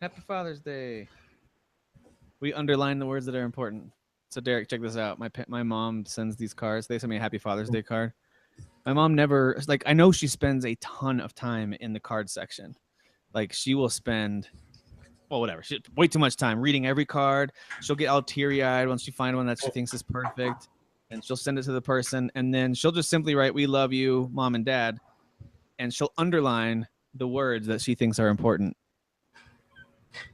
Happy Father's Day. We underline the words that are important. So Derek, check this out. My mom sends these cards. They send me a Happy Father's Day card. My mom never like. I know she spends a ton of time in the card section. Like she will spend, well, whatever. She way too much time reading every card. She'll get all teary eyed once she finds one that she thinks is perfect, and she'll send it to the person, and then she'll just simply write "We love you, Mom and Dad," and she'll underline the words that she thinks are important.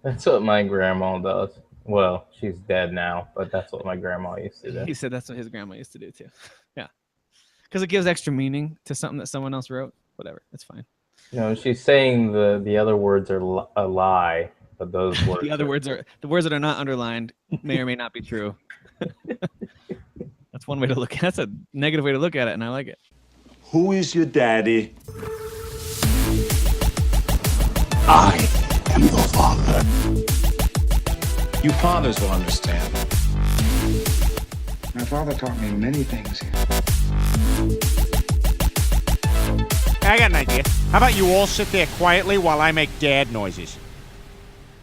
That's what my grandma does. Well, she's dead now, but that's what my grandma used to do. He said that's what his grandma used to do too. Yeah, because it gives extra meaning to something that someone else wrote. Whatever, it's fine. She's saying the other words are a lie, but those words. The other words are the words that are not underlined may or may not be true. That's one way to look at it. That's a negative way to look at it, and I like it. Who is your daddy? I am your father. You fathers will understand. My father taught me many things. I got an idea. How about you all sit there quietly while I make dad noises?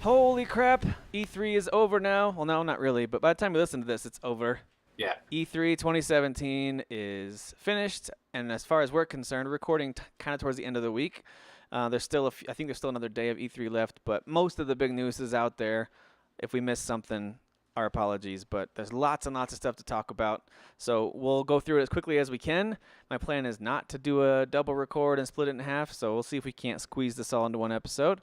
Holy crap! E3 is over now. Well, no, not really. But by the time you listen to this, it's over. Yeah. E3 2017 is finished, and as far as we're concerned, recording kind of towards the end of the week. There's still I think there's still another day of E3 left, but most of the big news is out there. If we missed something, our apologies, but there's lots and lots of stuff to talk about. So we'll go through it as quickly as we can. My plan is not to do a double record and split it in half, so we'll see if we can't squeeze this all into one episode.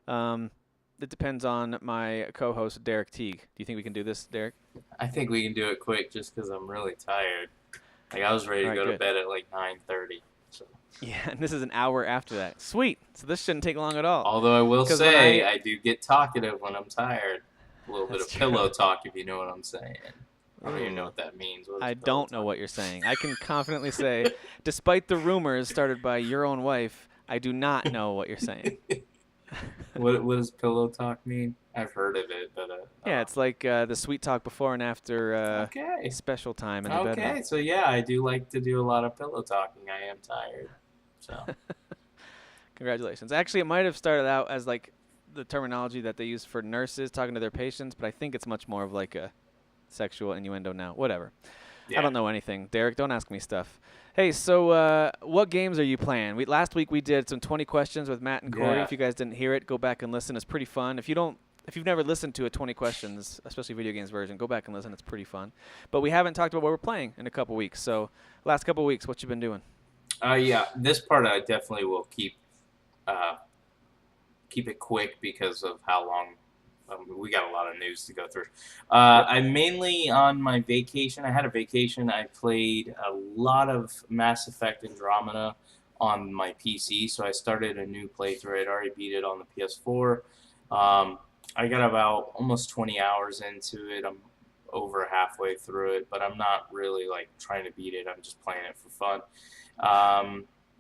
It depends on my co-host, Derek Teague. Do you think we can do this, Derek? I think we can do it quick just because I'm really tired. Like, I was ready to go to bed at like 9:30. So. Yeah, and this is an hour after that. Sweet. So this shouldn't take long at all. Although I will say, I do get talkative when I'm tired. A little bit of pillow talk, if you know what I'm saying. I don't even know what that means. I don't know what you're saying. I can confidently say, despite the rumors started by your own wife, I do not know what you're saying. What does pillow talk mean? I've heard of it, but yeah, it's like the sweet talk before and after okay. special time in the bedroom. Okay, so yeah, I do like to do a lot of pillow talking. I am tired, so. Congratulations. Actually, it might have started out as like the terminology that they use for nurses talking to their patients, but I think it's much more of like a sexual innuendo now. Whatever. Yeah. I don't know anything. Derek, don't ask me stuff. Hey, so what games are you playing? Last week we did some 20 questions with Matt and Corey. Yeah. If you guys didn't hear it, go back and listen. It's pretty fun. If you've never listened to a 20 questions, especially video games version, go back and listen. It's pretty fun. But we haven't talked about what we're playing in a couple weeks. So last couple weeks, what you been doing? Yeah, this part I definitely will keep it quick because of how long we got a lot of news to go through. I'm mainly on my vacation. I had a vacation. I played a lot of Mass Effect Andromeda on my PC, so I started a new playthrough. I'd already beat it on the PS4. I got about almost 20 hours into it. I'm over halfway through it, but I'm not really like trying to beat it. I'm just playing it for fun.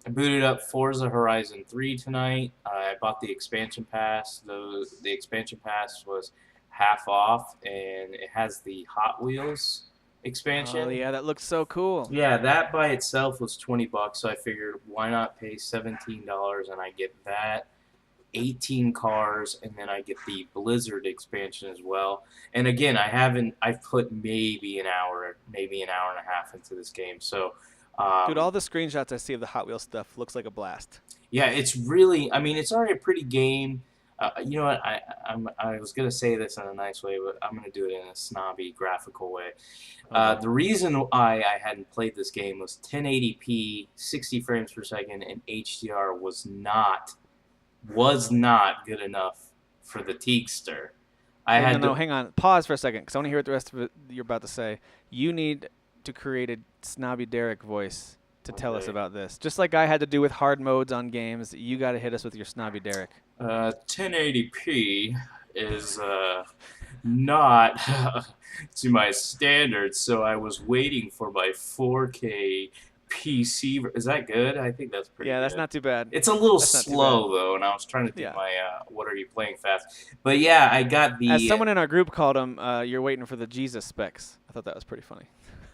I booted up Forza Horizon 3 tonight. I bought the expansion pass. The expansion pass was half off, and it has the Hot Wheels expansion. Oh, yeah, that looks so cool. Yeah, that by itself was $20, so I figured why not pay $17 and I get that, 18 cars, and then I get the Blizzard expansion as well. And again, I've put maybe an hour and a half into this game, so... Dude, all the screenshots I see of the Hot Wheels stuff looks like a blast. Yeah, it's really, it's already a pretty game. You know what, I was going to say this in a nice way, but I'm going to do it in a snobby, graphical way. The reason why I hadn't played this game was 1080p, 60 frames per second, and HDR was not good enough for the Teagster. No, hang on. Pause for a second, because I want to hear what the rest of it you're about to say. You need to create a snobby Derek voice to tell us about this. Just like I had to do with hard modes on games, you got to hit us with your snobby Derek. 1080p is not to my standards, so I was waiting for my 4K PC. Is that good? I think that's pretty good. Yeah, that's not too bad. It's a little slow, though, and I was trying to do my what are you playing fast. But yeah, I got the... As someone in our group called him, you're waiting for the Jesus specs. I thought that was pretty funny.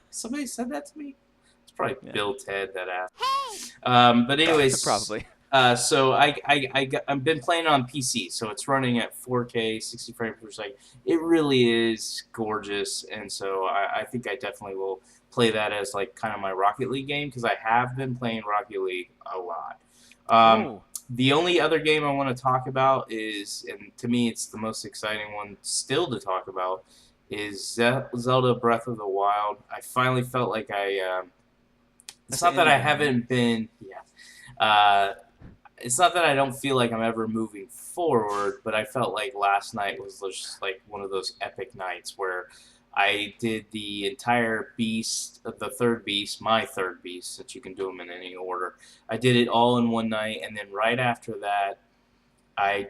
Somebody said that to me? It's probably Bill Ted that asked. But anyways... Probably. So I've been playing on PC, so it's running at 4K, 60 frames per second. It really is gorgeous, and so I think I definitely will play that as like kind of my Rocket League game because I have been playing Rocket League a lot. Oh, The only other game I want to talk about is, and to me it's the most exciting one still to talk about, is Zelda Breath of the Wild. I finally felt like it's That's not the that I indie game, right? haven't been, it's not that I don't feel like I'm ever moving forward, but I felt like last night was just like one of those epic nights where I did the entire beast, the third beast, my third beast, since you can do them in any order. I did it all in one night, and then right after that, I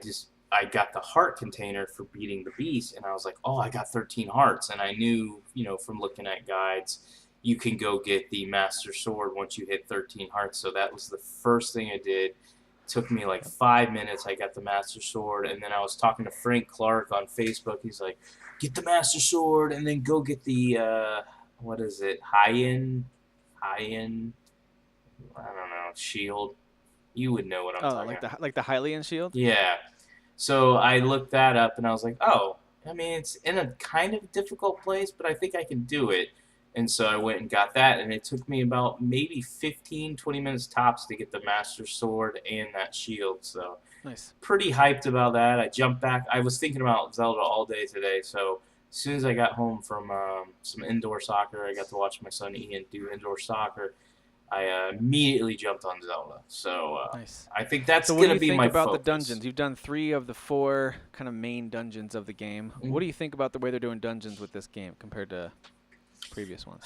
got the heart container for beating the beast, and I was like, oh, I got 13 hearts, and I knew, from looking at guides, you can go get the Master Sword once you hit 13 hearts. So that was the first thing I did. Took me like 5 minutes. I got the Master Sword, and then I was talking to Frank Clark on Facebook. He's like, get the Master Sword, and then go get the what is it? High-end, I don't know, shield. You would know what I'm talking about. like the Hylian shield. Yeah. So I looked that up, and I was like, oh, I mean, it's in a kind of difficult place, but I think I can do it. And so I went and got that, and it took me about maybe 15, 20 minutes tops to get the Master Sword and that shield. So Nice. pretty hyped about that. I jumped back. I was thinking about Zelda all day today, so as soon as I got home from some indoor soccer, I got to watch my son Ian do indoor soccer. I immediately jumped on Zelda. So Nice. I think that's So what going do to you be think my about focus. the dungeons? You've done 3 of the 4 kind of main dungeons of the game. Mm-hmm. What do you think about the way they're doing dungeons with this game compared to previous ones?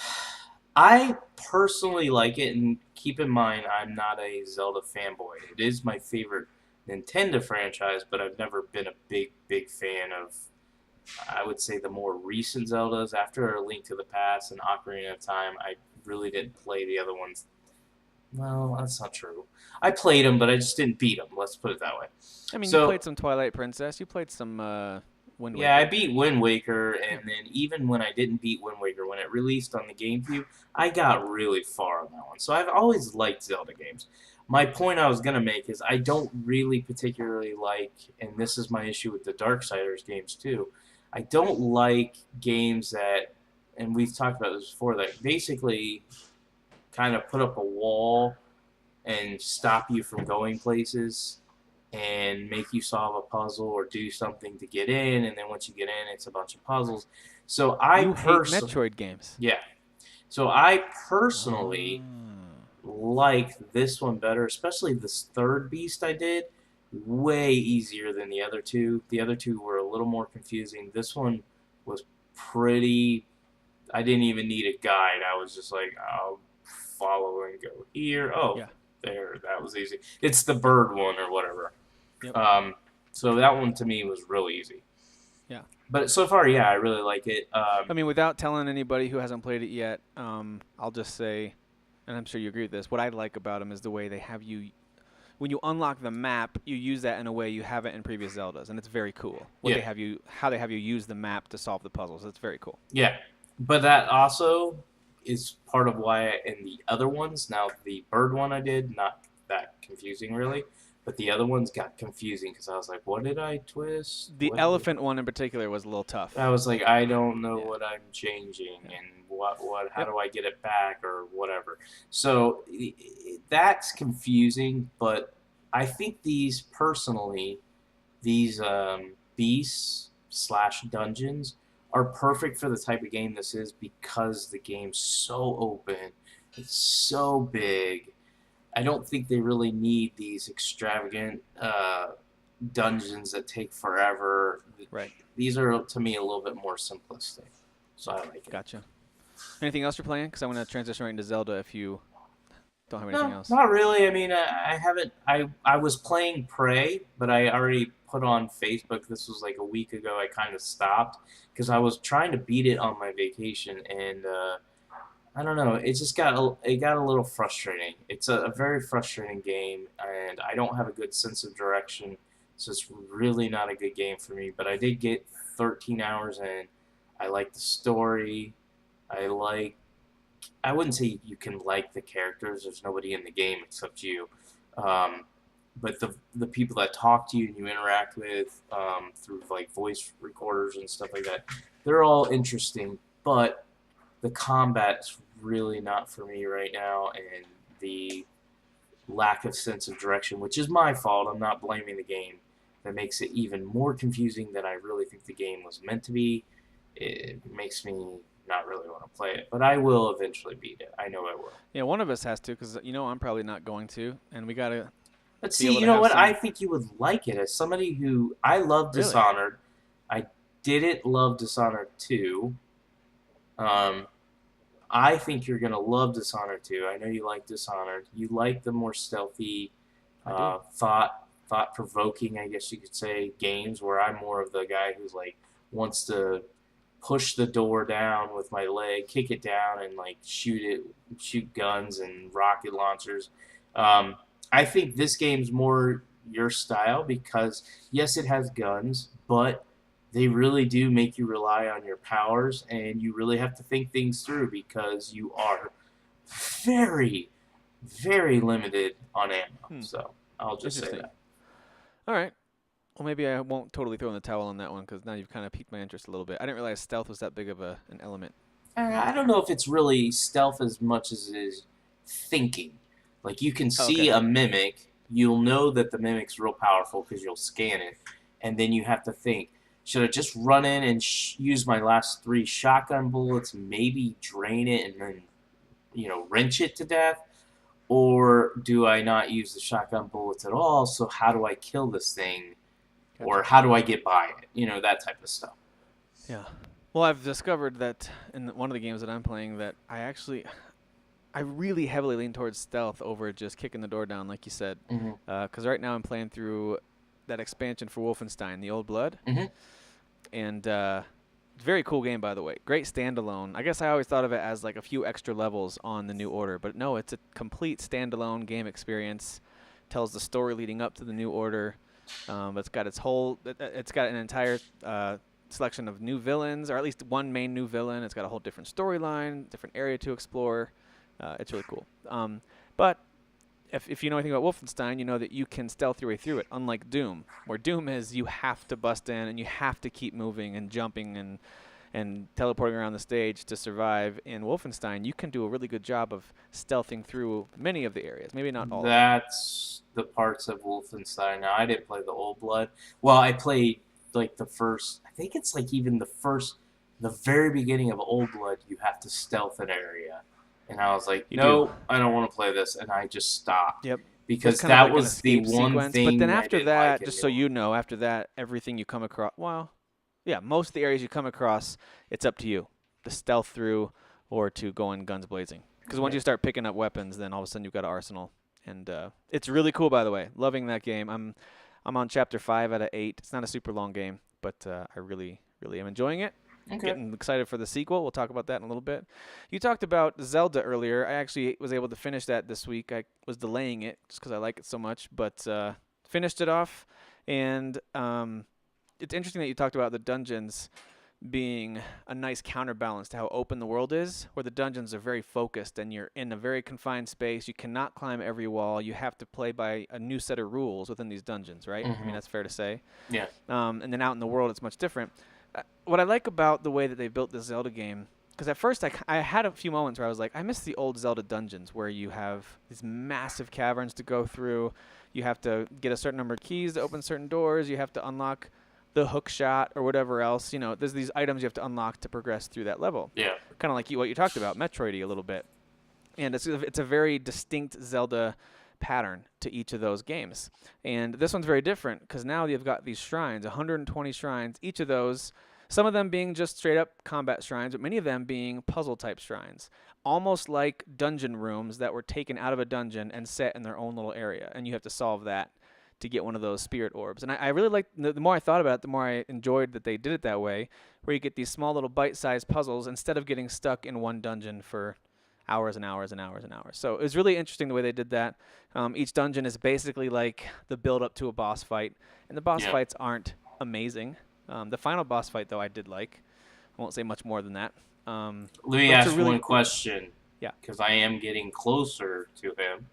I personally like it, and keep in mind, I'm not a Zelda fanboy. It is my favorite Nintendo franchise, but I've never been a big fan of, I would say, the more recent Zeldas. After A Link to the Past and Ocarina of Time, I really didn't play the other ones. Well, that's not true. I played them, but I just didn't beat them. Let's put it that way. I mean, So- you played some Twilight Princess. You played some Wind Waker. Yeah, I beat Wind Waker, and then even when I didn't beat Wind Waker, when it released on the GameCube, I got really far on that one. So I've always liked Zelda games. My point I was going to make is I don't really particularly like, and this is my issue with the Darksiders games too, I don't like games that, and we've talked about this before, that basically kind of put up a wall and stop you from going places and make you solve a puzzle or do something to get in, and then once you get in, it's a bunch of puzzles. So You hate Metroid games. yeah. So I personally Ah. like this one better, especially this third beast I did. Way easier than the other two. The other two were a little more confusing. This one was pretty. I didn't even need a guide. I was just like, I'll follow and go here. Oh, Yeah. there. That was easy. It's the bird one or whatever. Yep. So that one to me was real easy. Yeah. But so far, yeah, I really like it. I mean, without telling anybody who hasn't played it yet, I'll just say, and I'm sure you agree with this, what I like about them is the way they have you, when you unlock the map, you use that in a way you haven't in previous Zeldas, and it's very cool. What Yeah. they have you, how they have you use the map to solve the puzzles. It's very cool. Yeah, but that also is part of why in the other ones, now the bird one I did, not that confusing really, but the other ones got confusing because I was like, what did I twist? The What- elephant one in particular was a little tough. I was like, I don't know Yeah. what I'm changing and how Yep. do I get it back or whatever. So that's confusing, but I think these beasts / dungeons are perfect for the type of game this is because the game's so open, it's so big. I don't think they really need these extravagant dungeons that take forever. Right. These are, to me, a little bit more simplistic. So I like it. Gotcha. Anything else you're playing? Because I want to transition right into Zelda if you don't have anything No, else. not really. I mean, I haven't. I was playing Prey, but I already put on Facebook. This was like a week ago. I kind of stopped because I was trying to beat it on my vacation, and I don't know. It just got a little frustrating. It's a very frustrating game, and I don't have a good sense of direction, so it's really not a good game for me. But I did get 13 hours in. I like the story. I wouldn't say you can like the characters. There's nobody in the game except you. but the people that talk to you and you interact with through like voice recorders and stuff like that, they're all interesting. But the combat's really not for me right now, and the lack of sense of direction, which is my fault. I'm not blaming the game. That makes it even more confusing than I really think the game was meant to be. It makes me not really want to play it, but I will eventually beat it. I know I will. Yeah, one of us has to, because I'm probably not going to, and we gotta. But be see, able you to know have what? some- I think you would like it as somebody who I love Really? Dishonored. I didn't love Dishonored 2. I think you're gonna love Dishonored 2. I know you like Dishonored. You like the more stealthy, thought-provoking, I guess you could say, games. Where I'm more of the guy who's like wants to push the door down with my leg, kick it down, and like shoot guns and rocket launchers. I think this game's more your style because yes, it has guns, but they really do make you rely on your powers, and you really have to think things through because you are very, very limited on ammo. So I'll just say Interesting. that. All right. Well, maybe I won't totally throw in the towel on that one, because now you've kind of piqued my interest a little bit. I didn't realize stealth was that big of an element. I don't know if it's really stealth as much as it is thinking. Like, you can see a mimic, you'll know that the mimic's real powerful because you'll scan it, and then you have to think, should I just run in and use my last 3 shotgun bullets, maybe drain it and then, wrench it to death? Or do I not use the shotgun bullets at all, so how do I kill this thing? Or how do I get by it? That type of stuff. Yeah. Well, I've discovered that in one of the games that I'm playing that I really heavily lean towards stealth over just kicking the door down, like you said. Because right now I'm playing through that expansion for Wolfenstein, The Old Blood. And very cool game, by the way. Great standalone. I guess I always thought of it as like a few extra levels on the New Order. But no, it's a complete standalone game experience. Tells the story leading up to the New Order. It's got it's got an entire selection of new villains, or at least one main new villain. It's got a whole different storyline, different area to explore. It's really cool. But if you know anything about Wolfenstein, you know that you can stealth your way through it, unlike Doom, where Doom is you have to bust in and you have to keep moving and jumping and teleporting around the stage to survive. In Wolfenstein, you can do a really good job of stealthing through many of the areas, maybe not all. That's the parts of Wolfenstein. Now, I didn't play the Old Blood. Well, I played like the first, I think it's like even the very beginning of Old Blood, you have to stealth an area. And I was like, no, I don't want to play this. And I just stopped. Yep. Because kind of that like an was the escape one sequence. thing. But then I after didn't that, like just so you know, after that, everything you come across, most of the areas you come across, it's up to you to stealth through or to go in guns blazing. Because once you start picking up weapons, then all of a sudden you've got an arsenal. And it's really cool, by the way. Loving that game. I'm on chapter 5 out of 8. It's not a super long game, but I really, really am enjoying it. Okay. Getting excited for the sequel. We'll talk about that in a little bit. You talked about Zelda earlier. I actually was able to finish that this week. I was delaying it just because I like it so much, but finished it off. And it's interesting that you talked about the dungeons being a nice counterbalance to how open the world is, where the dungeons are very focused and you're in a very confined space. You cannot climb every wall. You have to play by a new set of rules within these dungeons, right? I mean, that's fair to say. Yeah. And then out in the world, it's much different. What I like about the way that they built this Zelda game, because at first I had a few moments where I was like, I miss the old Zelda dungeons where you have these massive caverns to go through. You have to get a certain number of keys to open certain doors. You have to unlock the hook shot or whatever else. There's these items you have to unlock to progress through that level. Yeah. Kind of like what you talked about, Metroid-y a little bit. And it's a very distinct Zelda pattern to each of those games. And this one's very different because now you've got these shrines, 120 shrines, each of those, some of them being just straight up combat shrines, but many of them being puzzle type shrines, almost like dungeon rooms that were taken out of a dungeon and set in their own little area. And you have to solve that to get one of those spirit orbs. And I really liked, the more I thought about it, the more I enjoyed that they did it that way, where you get these small little bite-sized puzzles instead of getting stuck in one dungeon for hours and hours and hours and hours. So it was really interesting the way they did that. Each dungeon is basically like the build-up to a boss fight, and the boss fights aren't amazing. The final boss fight, though, I did like. I won't say much more than that. Let me ask one question. Yeah. Because I am getting closer to him.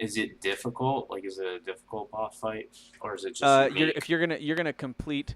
Is it difficult? Like, is it a difficult boss fight, or is it just unique? If you're gonna complete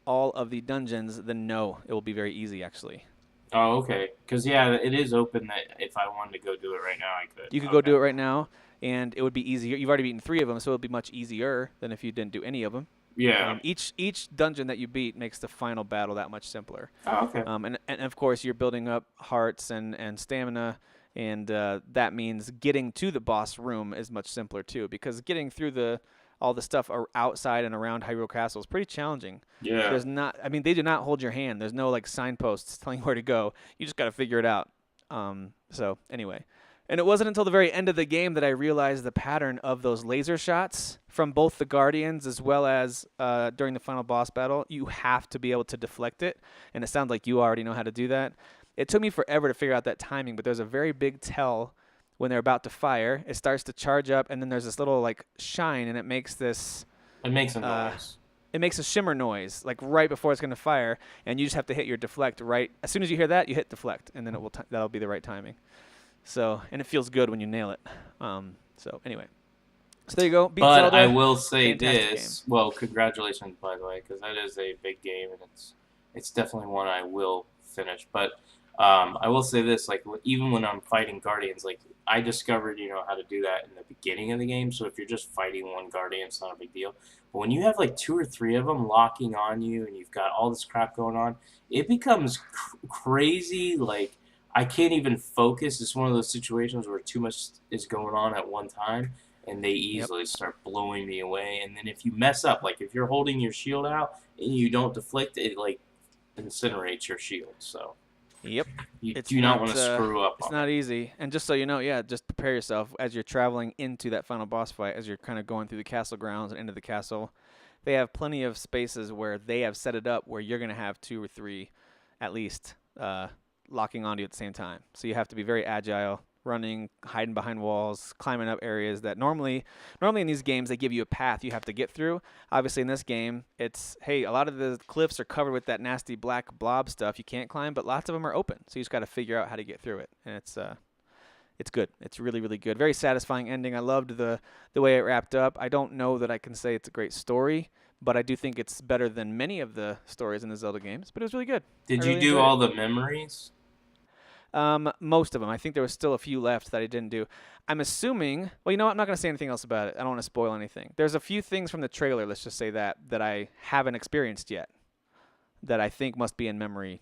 all of the dungeons, then no, it will be very easy actually. Oh, okay. Because yeah, it is open that if I wanted to go do it right now, I could. You could go do it right now, and it would be easier. You've already beaten 3 of them, so it'll be much easier than if you didn't do any of them. Yeah. Each dungeon that you beat makes the final battle that much simpler. Oh, okay. And of course you're building up hearts and stamina, and that means getting to the boss room is much simpler too, because getting through all the stuff outside and around Hyrule Castle is pretty challenging. Yeah. There's not. I mean, they do not hold your hand. There's no like signposts telling you where to go. You just got to figure it out. So anyway. And it wasn't until the very end of the game that I realized the pattern of those laser shots from both the Guardians as well as during the final boss battle. You have to be able to deflect it, and it sounds like you already know how to do that. It took me forever to figure out that timing, but there's a very big tell when they're about to fire. It starts to charge up, and then there's this little like shine, and it makes this... It makes a noise. It makes a shimmer noise, like right before it's going to fire, and you just have to hit your deflect right. As soon as you hear that, you hit deflect, and then it will that'll be the right timing. So, and it feels good when you nail it. So anyway, so there you go. Beat But Zelda. I will say Fantastic this. Well, congratulations, by the way, because that is a big game, and it's definitely one I will finish. But I will say this, like even when I'm fighting Guardians, like I discovered how to do that in the beginning of the game. So if you're just fighting one Guardian, it's not a big deal. But when you have like 2 or 3 of them locking on you, and you've got all this crap going on, it becomes crazy. Like I can't even focus. It's one of those situations where too much is going on at one time, and they easily start blowing me away. And then if you mess up, like if you're holding your shield out and you don't deflect, it like incinerates your shield. So Yep. you do not want to screw up. It's not easy. And just so you know, just prepare yourself as you're traveling into that final boss fight, as you're kind of going through the castle grounds and into the castle. They have plenty of spaces where they have set it up where you're going to have 2 or 3 at least locking onto you at the same time. So you have to be very agile, running, hiding behind walls, climbing up areas that normally in these games they give you a path you have to get through. Obviously in this game, it's, hey, a lot of the cliffs are covered with that nasty black blob stuff you can't climb, but lots of them are open. So you just got to figure out how to get through it. And it's good. It's really, really good. Very satisfying ending. I loved the way it wrapped up. I don't know that I can say it's a great story, but I do think it's better than many of the stories in the Zelda games. But it was really good. Did you do all the memories? Most of them. I think there was still a few left that I didn't do. I'm assuming. Well, you know what? I'm not going to say anything else about it. I don't want to spoil anything. There's a few things from the trailer. Let's just say that I haven't experienced yet, that I think must be in memory.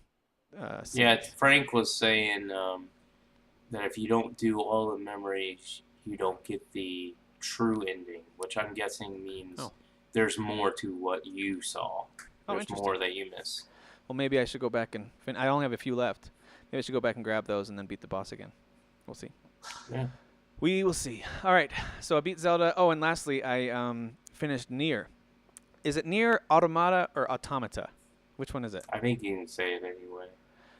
Yeah, Frank was saying that if you don't do all the memories, you don't get the true ending, which I'm guessing means there's more to what you saw. There's more that you miss. Well, maybe I should go back and I only have a few left. Maybe I should go back and grab those and then beat the boss again. We'll see. Yeah. We will see. All right. So I beat Zelda. Oh, and lastly, I finished Nier. Is it Nier Automata or Automata? Which one is it? I think you can say it anyway.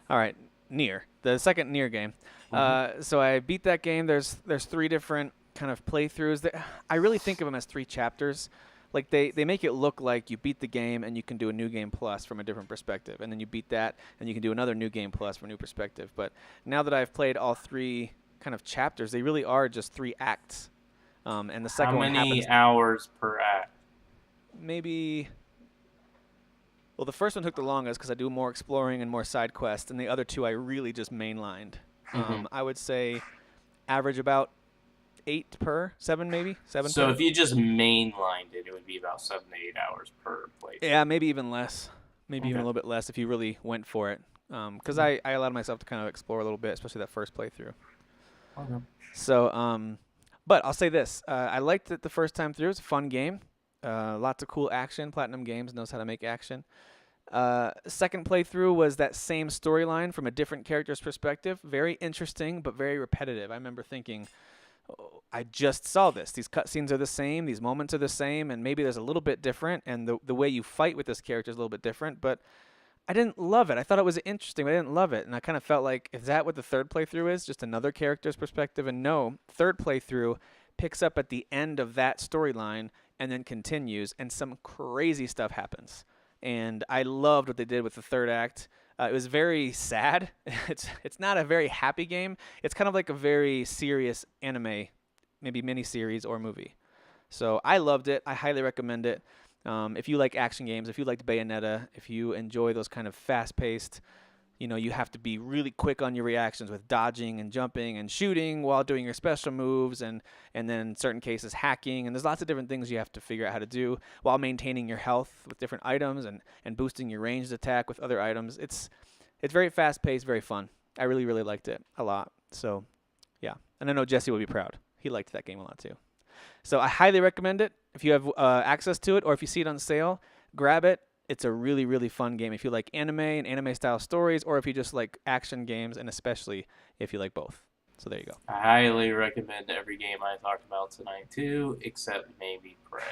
All right. Nier. The second Nier game. So I beat that game. There's 3 different kind of playthroughs. I really think of them as 3 chapters. Like they make it look like you beat the game and you can do a new game plus from a different perspective, and then you beat that and you can do another new game plus from a new perspective. But now that I've played all 3 kind of chapters, they really are just 3 acts. And the second one How many happens hours per act? maybe. Well, the first one took the longest because I do more exploring and more side quests, and the other 2 I really just mainlined. I would say average about 8 per 7 maybe 7. So if you just mainlined it, it would be about 7 to 8 hours per playthrough. Yeah, maybe even less. Maybe even a little bit less if you really went for it. Because I allowed myself to kind of explore a little bit, especially that first playthrough. Okay. So, but I'll say this. I liked it the first time through. It's a fun game. Lots of cool action. Platinum Games knows how to make action. Second playthrough was that same storyline from a different character's perspective. Very interesting, but very repetitive. I remember thinking, I just saw this. These cutscenes are the same. These moments are the same, and maybe there's a little bit different, and the way you fight with this character is a little bit different, but I didn't love it. I thought it was interesting, but I didn't love it, and I kind of felt like, is that what the third playthrough is? Just another character's perspective? And no, third playthrough picks up at the end of that storyline and then continues, and some crazy stuff happens. And I loved what they did with the third act. It was very sad. It's not a very happy game. It's kind of like a very serious anime maybe miniseries or movie. So I loved it. I highly recommend it. If you like action games, if you liked Bayonetta, if you enjoy those kind of fast-paced, you have to be really quick on your reactions with dodging and jumping and shooting while doing your special moves, and then in certain cases hacking, and there's lots of different things you have to figure out how to do while maintaining your health with different items and boosting your ranged attack with other items. It's very fast-paced, very fun. I really, really liked it a lot. So, yeah. And I know Jesse will be proud. He liked that game a lot too. So I highly recommend it. If you have access to it, or if you see it on sale, grab it. It's a really, really fun game if you like anime and anime-style stories, or if you just like action games, and especially if you like both. So there you go. I highly recommend every game I talked about tonight too, except maybe Prey.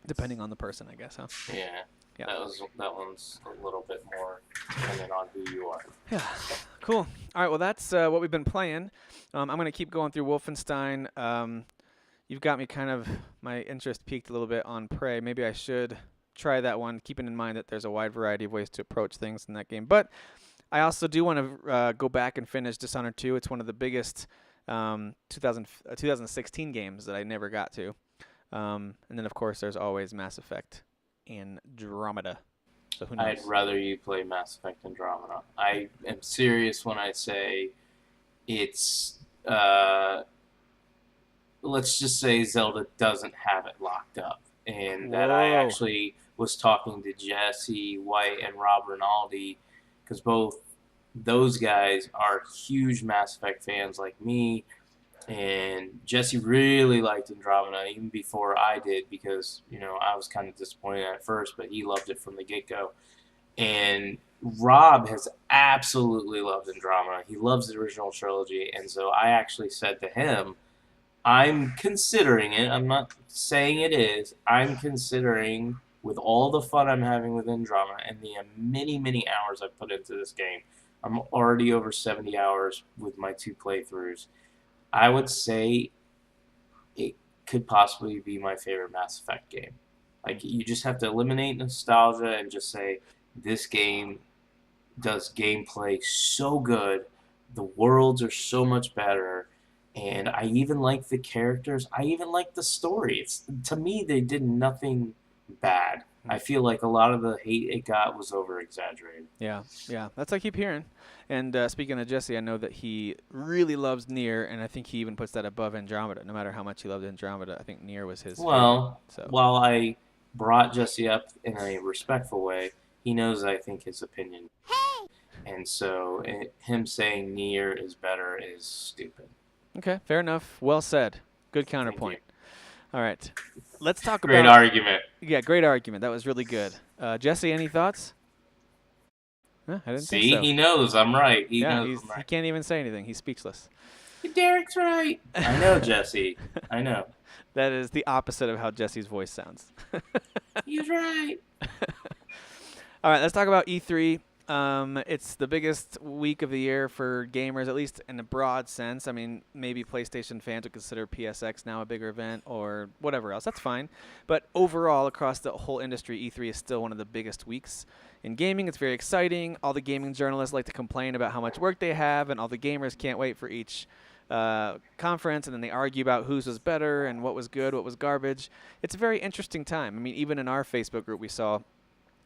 Depending on the person, I guess, huh? Yeah. Yeah. That one's a little bit more depending on who you are. Yeah, cool. All right, well, that's what we've been playing. I'm going to keep going through Wolfenstein. You've got me my interest peaked a little bit on Prey. Maybe I should try that one, keeping in mind that there's a wide variety of ways to approach things in that game. But I also do want to go back and finish Dishonored 2. It's one of the biggest 2016 games that I never got to. And then, of course, there's always Mass Effect Andromeda. So who knows? I'd rather you play Mass Effect Andromeda. I am serious when I say it's... let's just say Zelda doesn't have it locked up. And that I actually was talking to Jesse White and Rob Rinaldi, because both those guys are huge Mass Effect fans like me, and Jesse really liked Andromeda even before I did, because I was kind of disappointed at first, but he loved it from the get-go. And Rob has absolutely loved Andromeda. He loves the original trilogy, and so I actually said to him, I'm considering it. I'm not saying it is. I'm considering, with all the fun I'm having with Andromeda and the many, many hours I've put into this game, I'm already over 70 hours with my 2 playthroughs. I would say it could possibly be my favorite Mass Effect game. Like, you just have to eliminate nostalgia and just say, this game does gameplay so good. The worlds are so much better. And I even like the characters. I even like the story. To me, they did nothing bad. I feel like a lot of the hate it got was over-exaggerated. Yeah. That's what I keep hearing. And speaking of Jesse, I know that he really loves Nier, and I think he even puts that above Andromeda. No matter how much he loved Andromeda, I think Nier was his Well, favorite, so. While I brought Jesse up in a respectful way, he knows I think his opinion. Hey! And so him saying Nier is better is stupid. Okay, fair enough. Well said. Good counterpoint. All right. Let's talk about... Great argument. Yeah, great argument. That was really good. Jesse, any thoughts? I didn't think so. He knows I'm right. He can't even say anything. He's speechless. Derek's right. I know, Jesse. I know. That is the opposite of how Jesse's voice sounds. He's right. All right, let's talk about E3. It's the biggest week of the year for gamers, at least in a broad sense. I mean, maybe PlayStation fans would consider PSX now a bigger event or whatever else. That's fine. But overall, across the whole industry, E3 is still one of the biggest weeks in gaming. It's very exciting. All the gaming journalists like to complain about how much work they have, and all the gamers can't wait for each conference, and then they argue about whose was better and what was good, what was garbage. It's a very interesting time. I mean, even in our Facebook group, we saw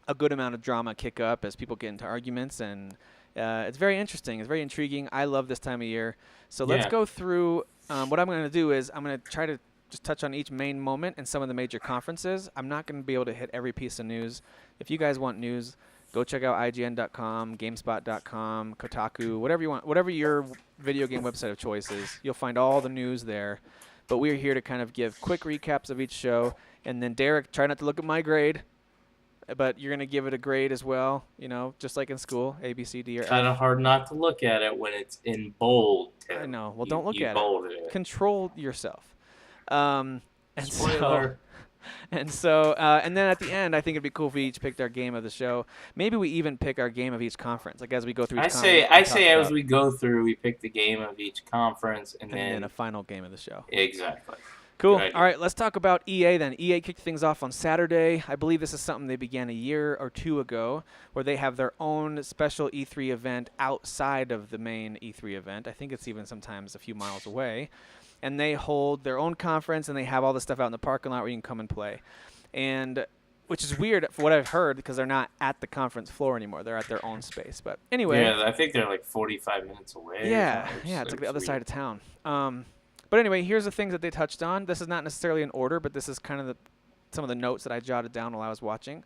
a good amount of drama kick up as people get into arguments, and it's very interesting. It's very intriguing. I love this time of year. So let's go through. What I'm going to do is I'm going to try to just touch on each main moment and some of the major conferences. I'm not going to be able to hit every piece of news. If you guys want news, go check out IGN.com, GameSpot.com, Kotaku, whatever you want, whatever your video game website of choice is. You'll find all the news there. But we're here to kind of give quick recaps of each show. And then Derek, try not to look at my grade. But you're going to give it a grade as well, just like in school, A, B, C, D, or F. Kind of hard not to look at it when it's in bold, Tim. I know. Well, don't look at it. Control yourself. And Spoiler. then at the end, I think it'd be cool if we each picked our game of the show. Maybe we even pick our game of each conference, like as we go through each conference. I say as we go through, we pick the game of each conference, and then a final game of the show. Exactly. Cool. All right, let's talk about EA then. EA kicked things off on Saturday. I believe this is something they began a year or two ago, where they have their own special E3 event outside of the main E3 event. I think it's even sometimes a few miles away. and they hold their own conference, and they have all the stuff out in the parking lot where you can come and play. And which is weird for what I've heard because they're not at the conference floor anymore. They're at their own space. But anyway. Yeah, I think they're like 45 minutes away. Yeah, it's like the other side of town. But anyway, here's the things that they touched on. This is not necessarily in order, but this is kind of some of the notes that I jotted down while I was watching.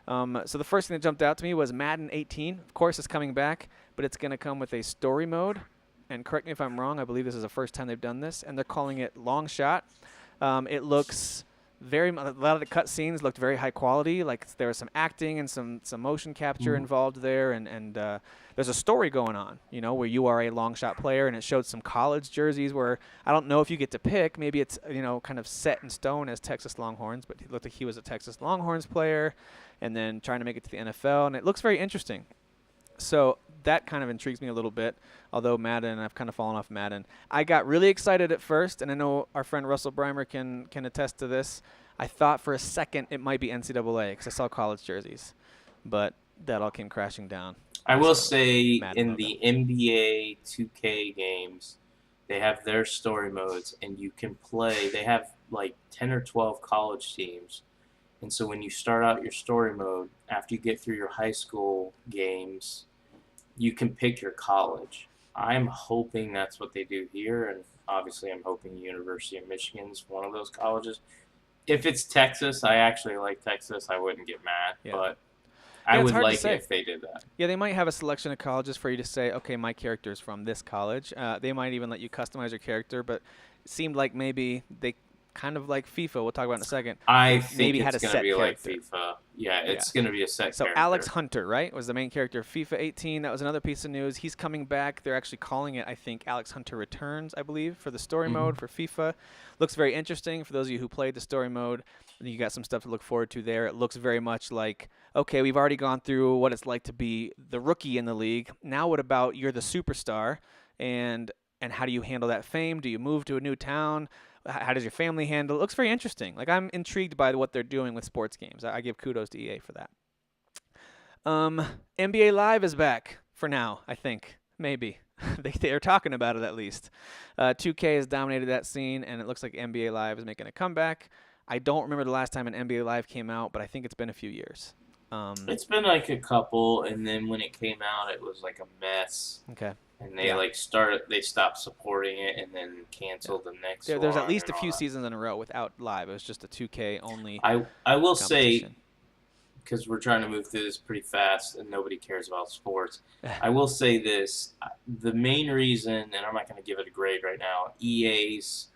So the first thing that jumped out to me was Madden 18. Of course, it's coming back, but it's going to come with a story mode. And correct me if I'm wrong, I believe this is the first time they've done this, and they're calling it Long Shot. It looks a lot of the cutscenes looked very high quality. Like there was some acting and some motion capture involved there, and there's a story going on, where you are a long shot player, and it showed some college jerseys where I don't know if you get to pick. Maybe it's kind of set in stone as Texas Longhorns, but it looked like he was a Texas Longhorns player, and then trying to make it to the NFL, and it looks very interesting. So that kind of intrigues me a little bit, although Madden, I've kind of fallen off Madden. I got really excited at first, and I know our friend Russell Breimer can attest to this. I thought for a second it might be NCAA because I saw college jerseys, but that all came crashing down. I will say Madden in the NBA 2K games, they have their story modes, and you can play. They have like 10 or 12 college teams. And so when you start out your story mode, after you get through your high school games, you can pick your college. I'm hoping that's what they do here, and obviously I'm hoping University of Michigan's one of those colleges. If it's Texas, I actually like Texas. I wouldn't get mad, but I would like it if they did that. Yeah, they might have a selection of colleges for you to say, okay, my character is from this college. They might even let you customize your character, but it seemed like maybe they kind of like FIFA. We'll talk about in a second. I think maybe it's going to be character. like FIFA. Yeah, it's going to be a set character. So Alex Hunter, right, was the main character of FIFA 18. That was another piece of news. He's coming back. They're actually calling it, I think, Alex Hunter Returns, I believe, for the story mode for FIFA. Looks very interesting. For those of you who played the story mode, you got some stuff to look forward to there. It looks very much like, okay, we've already gone through what it's like to be the rookie in the league. Now what about you're the superstar, and how do you handle that fame? Do you move to a new town? How does your family handle it? Looks very interesting. Like, I'm intrigued by what they're doing with sports games. I give kudos to EA for that. NBA Live is back for now, I think. Maybe. they are talking about it at least. 2K has dominated that scene, and it looks like NBA Live is making a comeback. I don't remember the last time an NBA Live came out, but I think it's been a few years. It's been like a couple, and then when it came out, it was like a mess. Okay. And they they stopped supporting it and then canceled the next one. There's at least a few seasons in a row without live. It was just a 2K only. I will say, because we're trying to move through this pretty fast and nobody cares about sports, I will say this. The main reason, and I'm not going to give it a grade right now, EA's,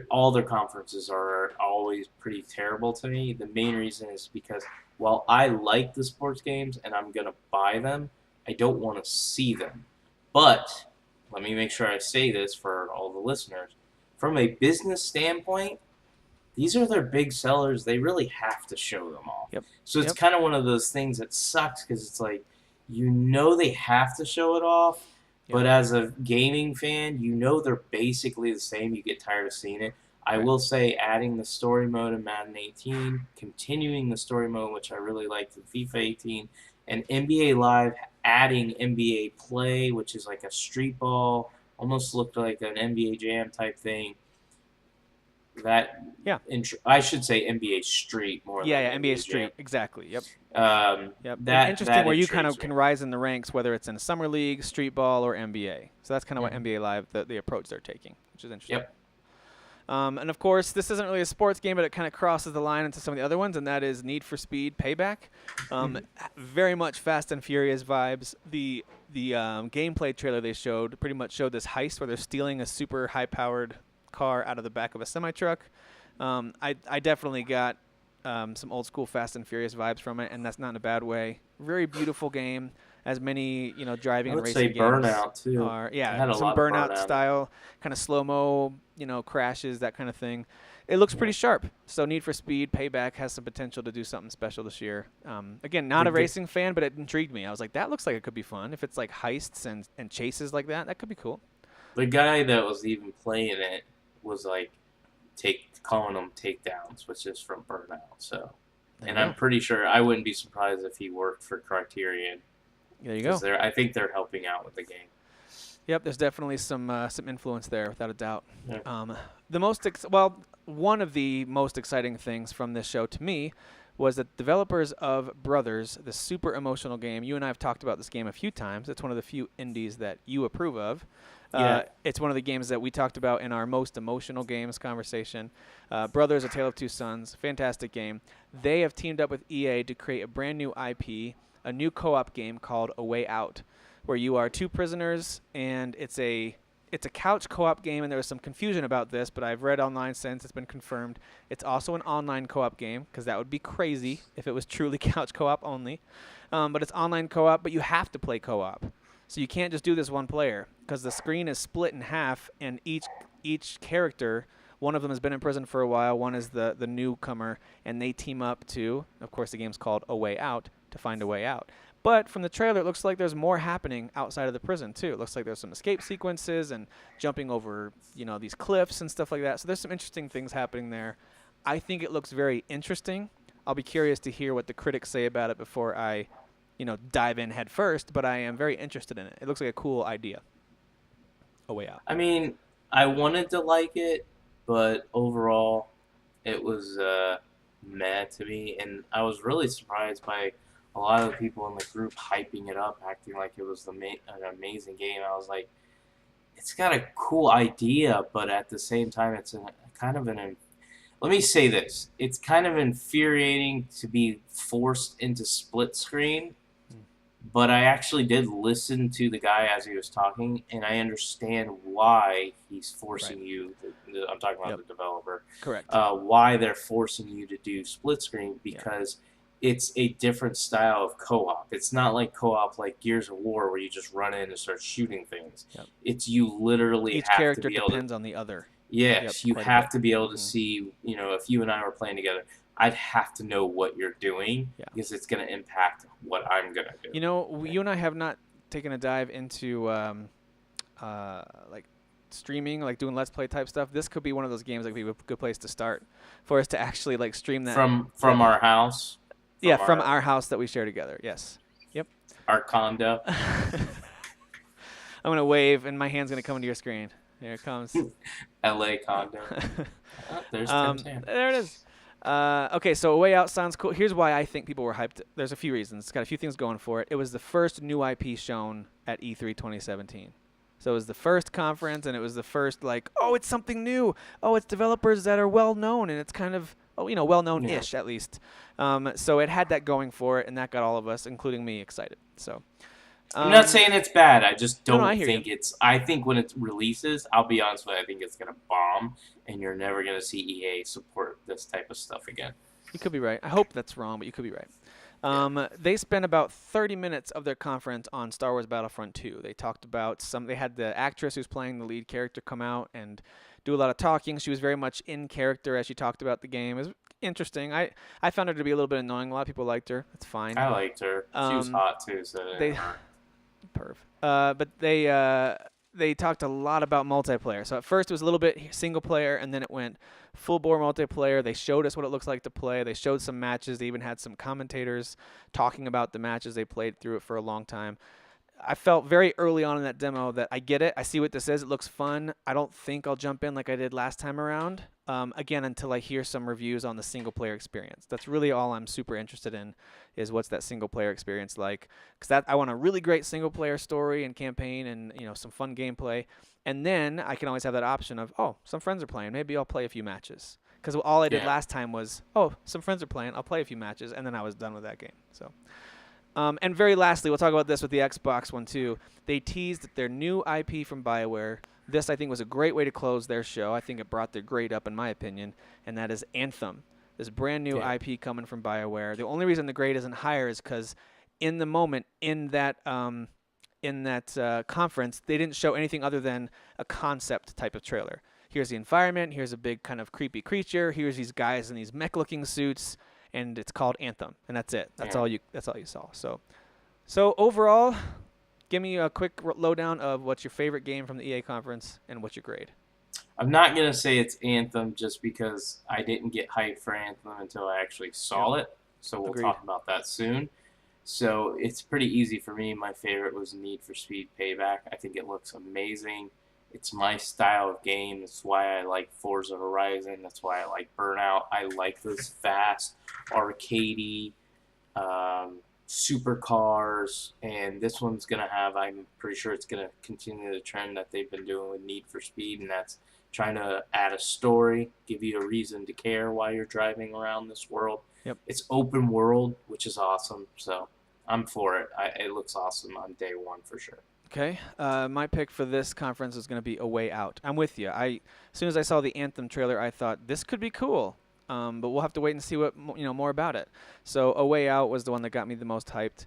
all their conferences are always pretty terrible to me. The main reason is because while I like the sports games and I'm going to buy them, I don't want to see them. But let me make sure I say this for all the listeners. From a business standpoint, these are their big sellers. They really have to show them off. Yep. So it's kind of one of those things that sucks because it's like, they have to show it off. Yep. But as a gaming fan, they're basically the same. You get tired of seeing it. I will say adding the story mode in Madden 18, continuing the story mode, which I really liked in FIFA 18, and NBA Live adding NBA Play, which is like a street ball, almost looked like an NBA Jam type thing. I should say NBA Street more. Yeah, than NBA Street, Jam. Exactly. Yep. Yep. Interesting where you kind of can rise in the ranks, whether it's in a summer league, street ball, or NBA. So that's kind of what NBA Live, the approach they're taking, which is interesting. Yep. And of course, this isn't really a sports game, but it kind of crosses the line into some of the other ones, and that is Need for Speed Payback. Very much Fast and Furious vibes. The gameplay trailer they showed pretty much showed this heist where they're stealing a super high-powered car out of the back of a semi-truck. I definitely got some old-school Fast and Furious vibes from it, and that's not in a bad way. Very beautiful game. As many, driving and racing games Burnout too. Are. Yeah, some Burnout style, kind of slow-mo, crashes, that kind of thing. It looks pretty sharp. So Need for Speed Payback has some potential to do something special this year. Again, not a racing fan, but it intrigued me. I was like, that looks like it could be fun. If it's like heists and chases like that could be cool. The guy that was even playing it was like calling them takedowns, which is from Burnout. So, I'm pretty sure I wouldn't be surprised if he worked for Criterion. There you go. I think they're helping out with the game. Yep, there's definitely some influence there, without a doubt. Yeah. One of the most exciting things from this show to me was that developers of Brothers, the super emotional game. You and I have talked about this game a few times. It's one of the few indies that you approve of. Yeah. It's one of the games that we talked about in our most emotional games conversation. Brothers: A Tale of Two Sons, fantastic game. They have teamed up with EA to create a brand new IP, a new co-op game called A Way Out, where you are two prisoners, and it's a couch co-op game, and there was some confusion about this, but I've read online since it's been confirmed. It's also an online co-op game, because that would be crazy if it was truly couch co-op only. But it's online co-op, but you have to play co-op. So you can't just do this one player, because the screen is split in half, and each character, one of them has been in prison for a while, one is the newcomer, and they team up to, of course the game's called A Way Out, to find a way out. But from the trailer, it looks like there's more happening outside of the prison, too. It looks like there's some escape sequences and jumping over, these cliffs and stuff like that. So there's some interesting things happening there. I think it looks very interesting. I'll be curious to hear what the critics say about it before I, dive in head first. But I am very interested in it. It looks like a cool idea. A Way Out. I mean, I wanted to like it, but overall, it was mad to me. And I was really surprised by a lot of the people in the group hyping it up, acting like it was an amazing game. I was like, it's got a cool idea, but at the same time, it's let me say this. It's kind of infuriating to be forced into split screen, but I actually did listen to the guy as he was talking, and I understand why he's forcing you. I'm talking about the developer. Correct. Why they're forcing you to do split screen, because it's a different style of co-op. It's not like co-op like Gears of War where you just run in and start shooting things. Yep. It's you literally Each have character to be able depends on the other. Yes, you have to be able to see, if you and I were playing together, I'd have to know what you're doing because it's going to impact what I'm going to do. You and I have not taken a dive into like streaming, like doing Let's Play type stuff. This could be one of those games that would be a good place to start for us to actually like stream that. From our house? From our house that we share together. Yes. Yep. Our condo. I'm going to wave, and my hand's going to come into your screen. Here it comes. LA condo. There's Tim. There it is. Okay, so A Way Out sounds cool. Here's why I think people were hyped. There's a few reasons. It's got a few things going for it. It was the first new IP shown at E3 2017. So it was the first conference, and it was the first, it's something new. Oh, it's developers that are well-known, and it's kind of, well-known-ish at least. So it had that going for it, and that got all of us, including me, excited. So I'm not saying it's bad. I just don't think you. I think when it releases, I'll be honest with you, I think it's going to bomb, and you're never going to see EA support this type of stuff again. You could be right. I hope that's wrong, but you could be right. They spent about 30 minutes of their conference on Star Wars Battlefront 2. They talked about they had the actress who's playing the lead character come out and do a lot of talking. She was very much in character as she talked about the game. It was interesting. I found her to be a little bit annoying. A lot of people liked her. That's fine. I liked her. She was hot too, so but they talked a lot about multiplayer. So at first it was a little bit single player, and then it went full bore multiplayer. They showed us what it looks like to play. They showed some matches. They even had some commentators talking about the matches. They played through it for a long time. I felt very early on in that demo that I get it. I see what this is. It looks fun. I don't think I'll jump in like I did last time around. Again, until I hear some reviews on the single player experience. That's really all I'm super interested in, is what's that single player experience like. Because I want a really great single player story and campaign and some fun gameplay. And then I can always have that option of, some friends are playing. Maybe I'll play a few matches. Because all I did last time was, some friends are playing. I'll play a few matches. And then I was done with that game. So. And very lastly, we'll talk about this with the Xbox one too. They teased their new IP from BioWare. This, I think, was a great way to close their show. I think it brought their grade up, in my opinion, and that is Anthem. This brand new IP coming from BioWare. The only reason the grade isn't higher is because in the moment, in that conference, they didn't show anything other than a concept type of trailer. Here's the environment. Here's a big kind of creepy creature. Here's these guys in these mech-looking suits. And it's called Anthem, and that's it. That's all you saw. So overall, give me a quick lowdown of what's your favorite game from the EA conference and what's your grade. I'm not gonna say it's Anthem just because I didn't get hyped for Anthem until I actually saw it. So we'll talk about that soon. So it's pretty easy for me. My favorite was Need for Speed Payback. I think it looks amazing. It's my style of game. That's why I like Forza Horizon. That's why I like Burnout. I like those fast, arcadey, supercars. And this one's going to have, I'm pretty sure it's going to continue the trend that they've been doing with Need for Speed, and that's trying to add a story, give you a reason to care while you're driving around this world. Yep. It's open world, which is awesome. So I'm for it. It looks awesome on day one for sure. Okay, my pick for this conference is going to be A Way Out. I'm with you. As soon as I saw the Anthem trailer, I thought this could be cool, but we'll have to wait and see what more about it. So A Way Out was the one that got me the most hyped.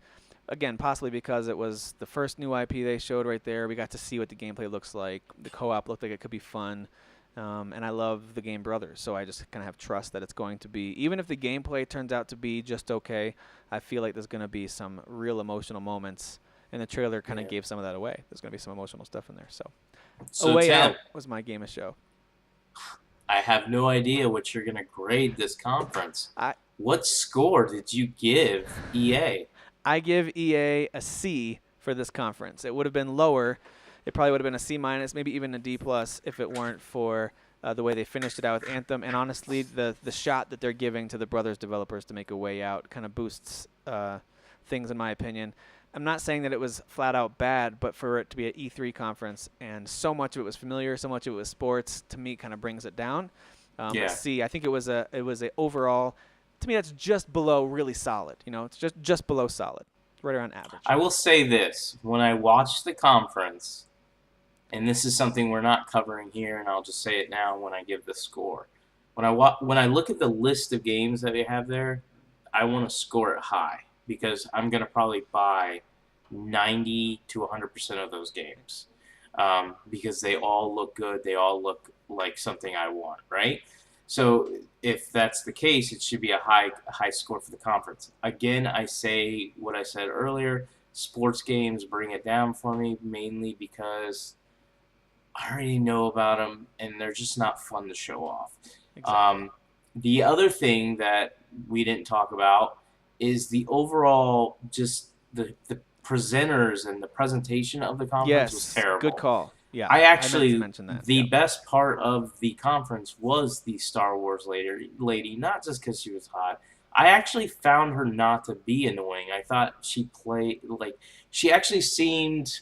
Again, possibly because it was the first new IP they showed right there. We got to see what the gameplay looks like. The co-op looked like it could be fun, and I love the game Brothers, so I just kind of have trust that it's going to be. Even if the gameplay turns out to be just okay, I feel like there's going to be some real emotional moments. And the trailer kind of gave some of that away. There's going to be some emotional stuff in there. So A Way Tim, Out was my game of show. I have no idea what you're going to grade this conference. What score did you give EA? I give EA a C for this conference. It would have been lower. It probably would have been a C-, maybe even a D+ if it weren't for the way they finished it out with Anthem. And honestly, the shot that they're giving to the Brothers developers to make A Way Out kind of boosts things, in my opinion. I'm not saying that it was flat out bad, but for it to be an E3 conference and so much of it was familiar, so much of it was sports, to me kind of brings it down. But C, I think it was a overall, to me that's just below really solid. It's just below solid, right around average. I will say this, when I watched the conference, and this is something we're not covering here, and I'll just say it now when I give the score. When I look at the list of games that they have there, I want to score it high, because I'm going to probably buy 90 to 100% of those games because they all look good. They all look like something I want, right? So if that's the case, it should be a high score for the conference. Again, I say what I said earlier, sports games bring it down for me, mainly because I already know about them, and they're just not fun to show off. Exactly. The other thing that we didn't talk about is the overall, just the presenters and the presentation of the conference was terrible. Good call. Yeah, I meant to mention that. The best part of the conference was the Star Wars lady, not just because she was hot. I actually found her not to be annoying. I thought she actually seemed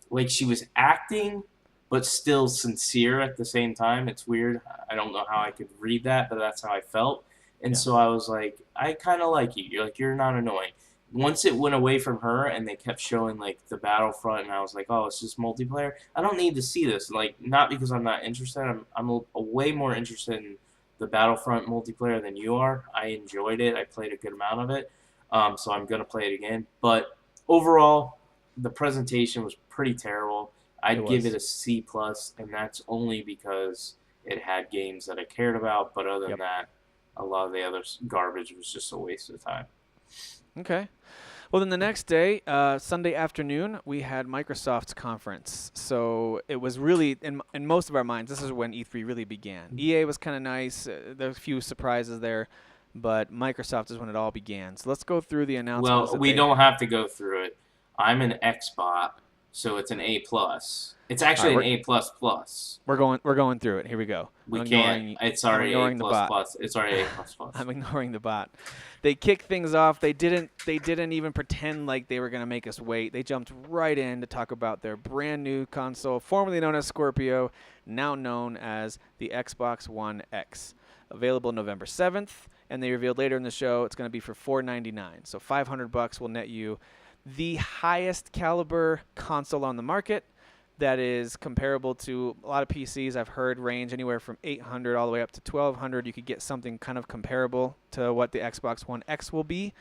like she was acting, but still sincere at the same time. It's weird. I don't know how I could read that, but that's how I felt. And so I was like, I kind of like you. You're not annoying. Once it went away from her and they kept showing the Battlefront, and I was like, oh, it's just multiplayer. I don't need to see this. Not because I'm not interested. I'm a way more interested in the Battlefront multiplayer than you are. I enjoyed it. I played a good amount of it. So I'm gonna play it again. But overall, the presentation was pretty terrible. I'd give it a C+, and that's only because it had games that I cared about. But other than that, a lot of the other garbage was just a waste of time. Okay. Well, then the next day, Sunday afternoon, we had Microsoft's conference. So it was really, in most of our minds, this is when E3 really began. EA was kind of nice. There were a few surprises there, but Microsoft is when it all began. So let's go through the announcements. Well, we don't have to go through it. I'm an Xbot, so it's an A+. It's actually an A++. We're going through it. Here we go. We can't. It's already A++. It's already A++. I'm ignoring the bot. They kicked things off. They didn't even pretend like they were going to make us wait. They jumped right in to talk about their brand new console, formerly known as Scorpio, now known as the Xbox One X. Available November 7th, and they revealed later in the show it's going to be for $499. So $500 will net you the highest caliber console on the market. That is comparable to a lot of PCs I've heard range anywhere from $800 all the way up to $1,200. You could get something kind of comparable to what the Xbox One X will be.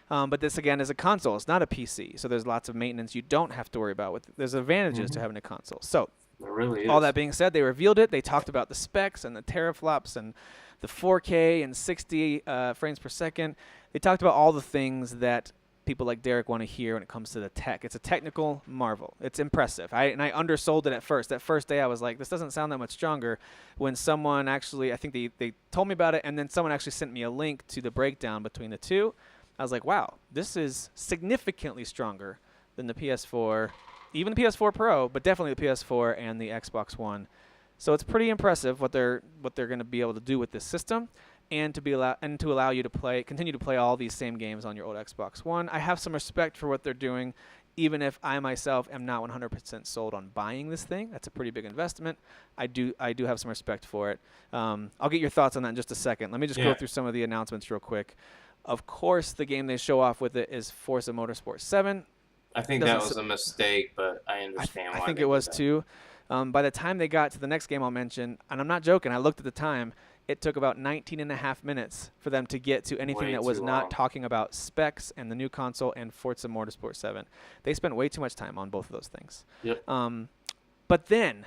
But this, again, is a console. It's not a PC. So there's lots of maintenance you don't have to worry about. There's advantages to having a console. So there really is. All that being said, they revealed it. They talked about the specs and the teraflops and the 4K and 60 frames per second. They talked about all the things that people like Derek want to hear when it comes to the tech. It's a technical marvel. It's impressive. I undersold it at first. That first day I was like, this doesn't sound that much stronger. When someone actually, I think they told me about it, and then someone actually sent me a link to the breakdown between the two. I was like, wow, this is significantly stronger than the PS4, even the PS4 Pro, but definitely the PS4 and the Xbox One. So it's pretty impressive what they're going to be able to do with this system, and to allow you to continue to play all these same games on your old Xbox One. I have some respect for what they're doing, even if I myself am not 100% sold on buying this thing. That's a pretty big investment. I do have some respect for it. I'll get your thoughts on that in just a second. Let me just go through some of the announcements real quick. Of course, the game they show off with it is Forza Motorsport 7. I think that was a mistake, but I understand why. I think it was too. By the time they got to the next game I'll mention, and I'm not joking, I looked at the time, it took about 19 and a half minutes for them to get to anything that was not talking about specs and the new console and Forza Motorsport 7. They spent way too much time on both of those things. Yep. But then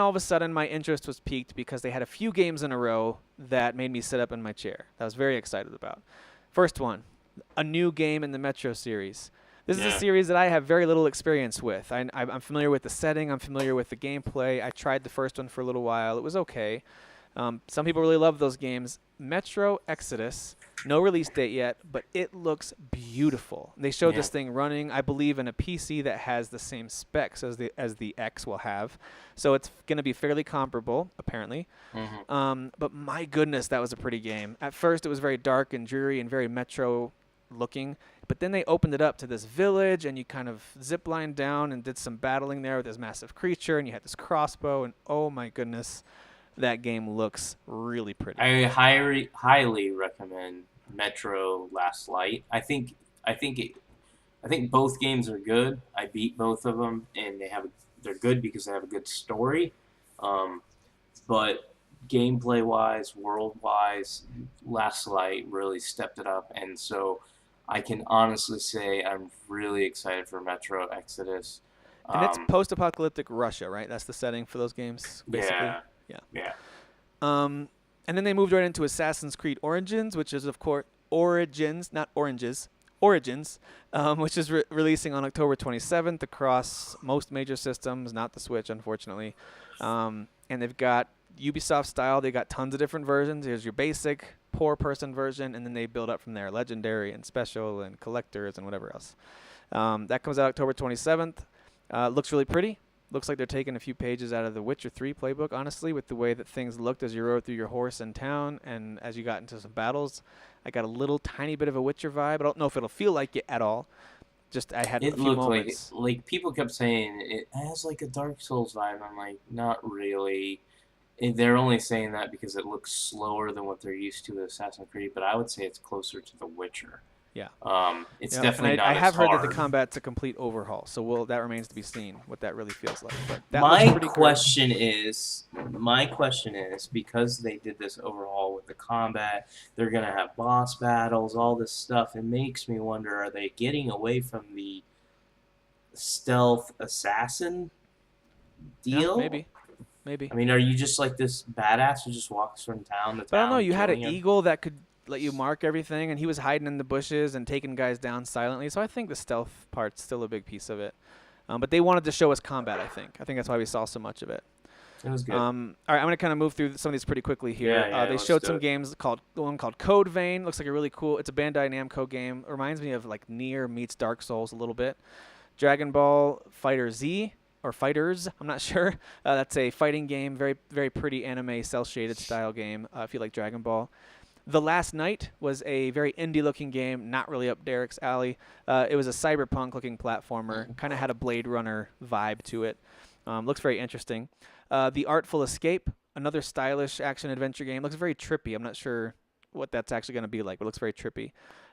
all of a sudden my interest was piqued because they had a few games in a row that made me sit up in my chair that I was very excited about. First one, a new game in the Metro series. This is a series that I have very little experience with. I'm familiar with the setting. I'm familiar with the gameplay. I tried the first one for a little while. It was okay. Some people really love those games. Metro Exodus, no release date yet, but it looks beautiful. They showed this thing running, I believe, in a PC that has the same specs as the X will have. So it's going to be fairly comparable, apparently. But my goodness, that was a pretty game. At first, it was very dark and dreary and very Metro looking, but then they opened it up to this village, and you kind of ziplined down and did some battling there with this massive creature, and you had this crossbow, and oh my goodness, that game looks really pretty. I highly recommend Metro Last Light. I think both games are good. I beat both of them, and they're good because they have a good story. But gameplay-wise, world-wise, Last Light really stepped it up, and so I can honestly say I'm really excited for Metro Exodus. And it's post-apocalyptic Russia, right? That's the setting for those games, basically. Yeah. And then they moved right into Assassin's Creed Origins, which is, of course, Origins, not Oranges. Origins, which is releasing on October 27th across most major systems, not the Switch, unfortunately. And they've got Ubisoft style. They got tons of different versions. Here's your basic, poor person version, and then they build up from there, legendary and special and collectors and whatever else. That comes out October 27th. Looks really pretty. Looks like they're taking a few pages out of the Witcher 3 playbook, honestly, with the way that things looked as you rode through your horse in town and as you got into some battles. I got a little tiny bit of a Witcher vibe. I don't know if it'll feel like it at all. Just I had a few moments. Like people kept saying it has like a Dark Souls vibe. I'm like, not really. And they're only saying that because it looks slower than what they're used to with Assassin's Creed, but I would say it's closer to The Witcher. Yeah. It's definitely not I have as heard hard. that the combat's a complete overhaul, so that remains to be seen what that really feels like. But that My question is, because they did this overhaul with the combat, they're going to have boss battles, all this stuff. It makes me wonder, are they getting away from the stealth assassin deal? Yeah, maybe. I mean, are you just like this badass who just walks from town to town? But I don't know, you had an killing eagle that could let you mark everything, and he was hiding in the bushes and taking guys down silently. So I think the stealth part's still a big piece of it. But they wanted to show us combat, I think. I think that's why we saw so much of it. It was good. All right, I'm going to kind of move through some of these pretty quickly here. They showed some games one called Code Vein. Looks like a really cool, it's a Bandai Namco game. It reminds me of like Nier meets Dark Souls a little bit. Dragon Ball Fighter Z, or Fighters, I'm not sure. That's a fighting game, very, very pretty anime, cel-shaded style game, if you like Dragon Ball. The Last Night was a very indie-looking game, not really up Derek's alley. It was a cyberpunk-looking platformer, kind of had a Blade Runner vibe to it. Looks very interesting. The Artful Escape, another stylish action-adventure game. Looks very trippy. I'm not sure what that's actually going to be like, but it looks very trippy.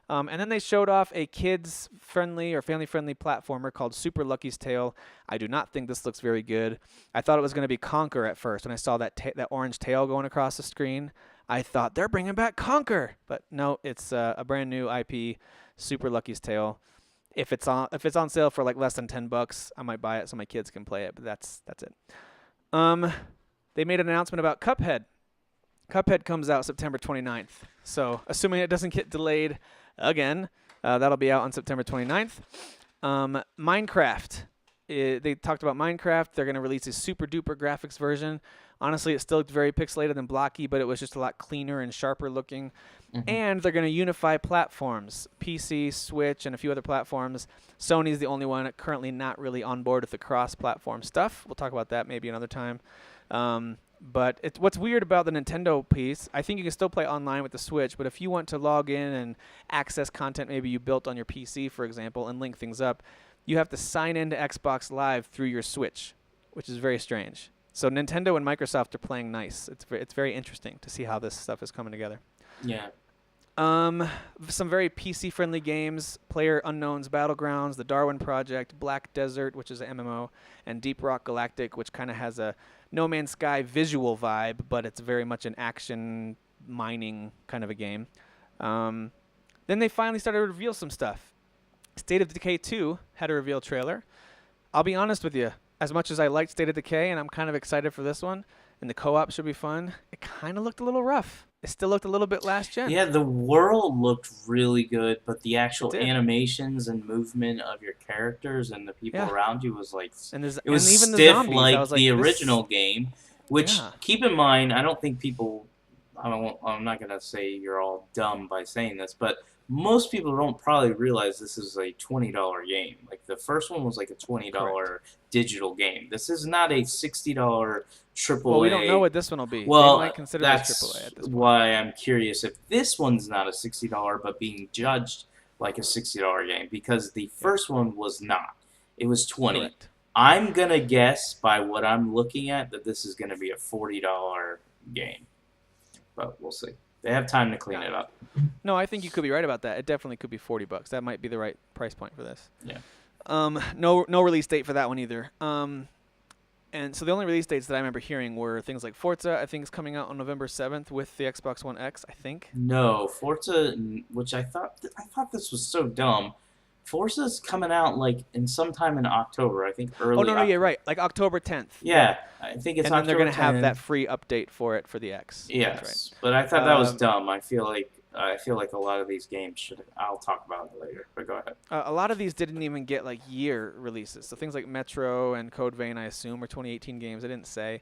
And then they showed off a kids-friendly or family-friendly platformer called Super Lucky's Tale. I do not think this looks very good. I thought it was going to be Conquer at first when I saw that orange tail going across the screen. I thought they're bringing back Conquer, but no, it's a brand new IP, Super Lucky's Tale. If it's on sale for like less than $10, I might buy it so my kids can play it. But that's it. They made an announcement about Cuphead. Cuphead comes out September 29th. So assuming it doesn't get delayed again, that'll be out on September 29th. Minecraft. They talked about Minecraft. They're going to release a super duper graphics version. Honestly, it still looked very pixelated and blocky, but it was just a lot cleaner and sharper looking. And they're going to unify platforms, PC, Switch, and a few other platforms. Sony's the only one currently not really on board with the cross-platform stuff. We'll talk about that maybe another time. But what's weird about the Nintendo piece, I think you can still play online with the Switch, but if you want to log in and access content maybe you built on your PC, for example, and link things up, you have to sign into Xbox Live through your Switch, which is very strange. So Nintendo and Microsoft are playing nice. It's very interesting to see how this stuff is coming together. Yeah. Some very PC-friendly games: Player Unknown's Battlegrounds, The Darwin Project, Black Desert, which is an MMO, and Deep Rock Galactic, which kind of has a No Man's Sky visual vibe, but it's very much an action mining kind of a game. Then they finally started to reveal some stuff. State of Decay 2 had a reveal trailer. I'll be honest with you, as much as I liked State of Decay, and I'm kind of excited for this one, and the co-op should be fun, it kind of looked a little rough. It still looked a little bit last gen. Yeah, the world looked really good, but the actual It did. animations and movement of your characters and the people Yeah. around you was like And it was and even the stiff zombies, I like was the this- original game. Which Yeah. keep in mind, I don't think people. I'm not gonna say you're all dumb by saying this, but most people don't probably realize this is a $20 game. Like the first one was like a $20 digital game. This is not a $60 AAA. Well, we don't know what this one will be. Well, they might consider that's this AAA at this point. why I'm curious if this one's not a $60 but being judged like a $60 game, because the first one was not. It was 20. Correct. I'm gonna guess by what I'm looking at that this is gonna be a $40 game, but we'll see. They have time to clean it up. No, I think you could be right about that. It definitely could be $40. That might be the right price point for this. Yeah. No release date for that one either. And so the only release dates that I remember hearing were things like Forza. I think is coming out on November 7th with the Xbox One X. I think. No, Forza, which I thought this was so dumb. Forza's coming out like in sometime in October. I think early. Oh no, yeah, right. Like October 10th. Yeah, I think it's. And then they're going gonna have that free update for it for the X. Yes, That's but I thought that was Um, dumb. I feel like a lot of these games should. I'll talk about it later. But go ahead. right. A lot of these didn't even get like year releases. So things like Metro and Code Vein, I assume, are 2018 games. I didn't say.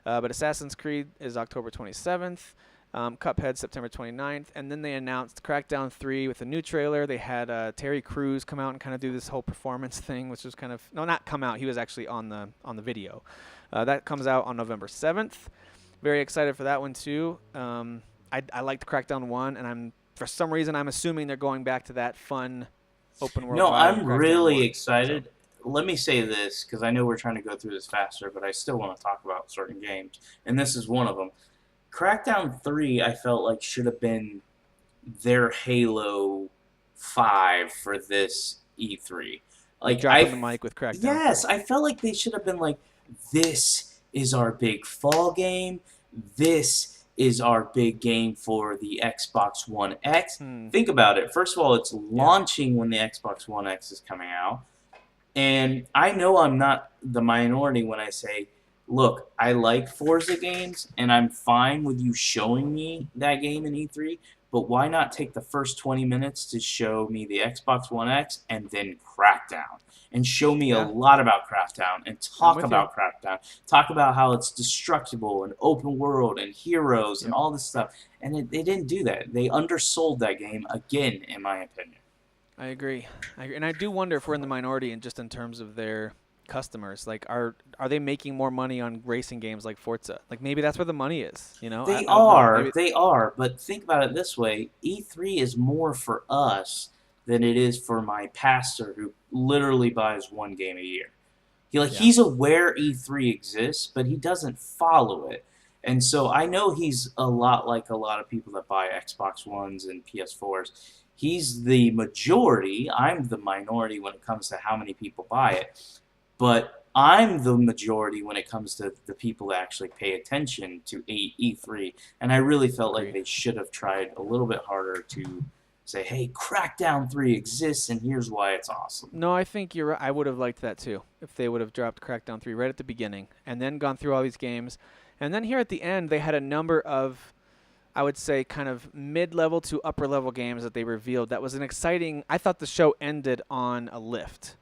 But Assassin's Creed is October 27th. Cuphead September 29th, and then they announced Crackdown 3 with a new trailer. They had Terry Crews come out and kind of do this whole performance thing, which was kind of not come out. He was actually on the video. That comes out on November 7th. Very excited for that one too. I liked Crackdown 1, and for some reason I'm assuming they're going back to that fun open world. No, vibe I'm of Crackdown really 1. excited. Let me say this because I know we're trying to go through this faster, but I still want to talk about certain games, and this is one of them. Crackdown 3, I felt like should have been their Halo 5 for this E3. Like Dropping the mic with Crackdown. Yes, I felt like they should have been like, this is our big fall game. This is our big game for the Xbox One X. Think about it. First of all, it's launching when the Xbox One X is coming out. And I know I'm not the minority when I say, look, I like Forza games, and I'm fine with you showing me that game in E3, but why not take the first 20 minutes to show me the Xbox One X and then Crackdown? And show me a lot about Crackdown and talk about Crackdown. Talk about how it's destructible and open world and heroes and all this stuff. And they didn't do that. They undersold that game again, in my opinion. I agree. And I do wonder if we're in the minority in terms of their customers. Like, are they making more money on racing games like Forza? Like, maybe that's where the money is, you know? They Maybe- are, but think about it this way. E3 is more for us than it is for my pastor who literally buys one game a year. He's aware E3 exists, but he doesn't follow it. And so I know he's a lot like a lot of people that buy Xbox Ones and PS4s. He's the majority. I'm the minority when it comes to how many people buy it. But I'm the majority when it comes to the people that actually pay attention to E3. And I really felt like they should have tried a little bit harder to say, hey, Crackdown 3 exists, and here's why it's awesome. No, I think you're right. I would have liked that too if they would have dropped Crackdown 3 right at the beginning and then gone through all these games. And then here at the end, they had a number of, I would say, kind of mid-level to upper-level games that they revealed. That was an exciting – I thought the show ended on a lift.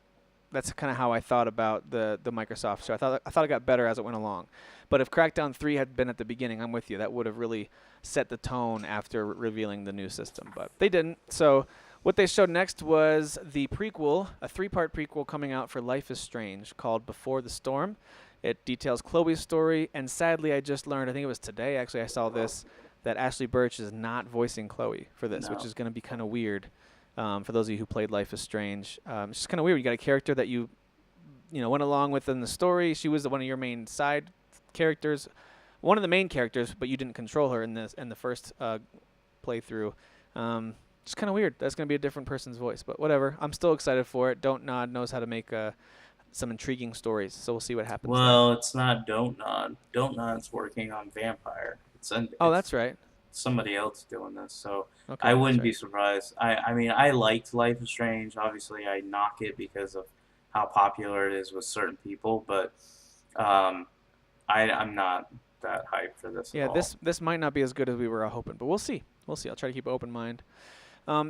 That's kind of how I thought about the Microsoft show. I thought it got better as it went along. But if Crackdown 3 had been at the beginning, I'm with you. That would have really set the tone after revealing the new system. But they didn't. So what they showed next was the prequel, a 3-part prequel coming out for Life is Strange called Before the Storm. It details Chloe's story. And sadly, I just learned, I think it was today, actually, I saw this, that Ashley Birch is not voicing Chloe for this, which is going to be kind of weird for those of you who played Life is Strange. It's just kind of weird. You got a character that you went along with in the story. She was one of your main side characters, one of the main characters, but you didn't control her in the first playthrough. It's kind of weird. That's going to be a different person's voice, but whatever. I'm still excited for it. Don't Nod knows how to make some intriguing stories, so we'll see what happens. Well, it's not Don't Nod. Don't Nod's working on Vampire. That's right. Somebody else doing this, so Okay, I wouldn't be surprised. I mean, I liked Life is Strange. Obviously, I knock it because of how popular it is with certain people, but I'm not that hyped for this. Yeah, at all. this might not be as good as we were hoping, but we'll see. We'll see. I'll try to keep an open mind.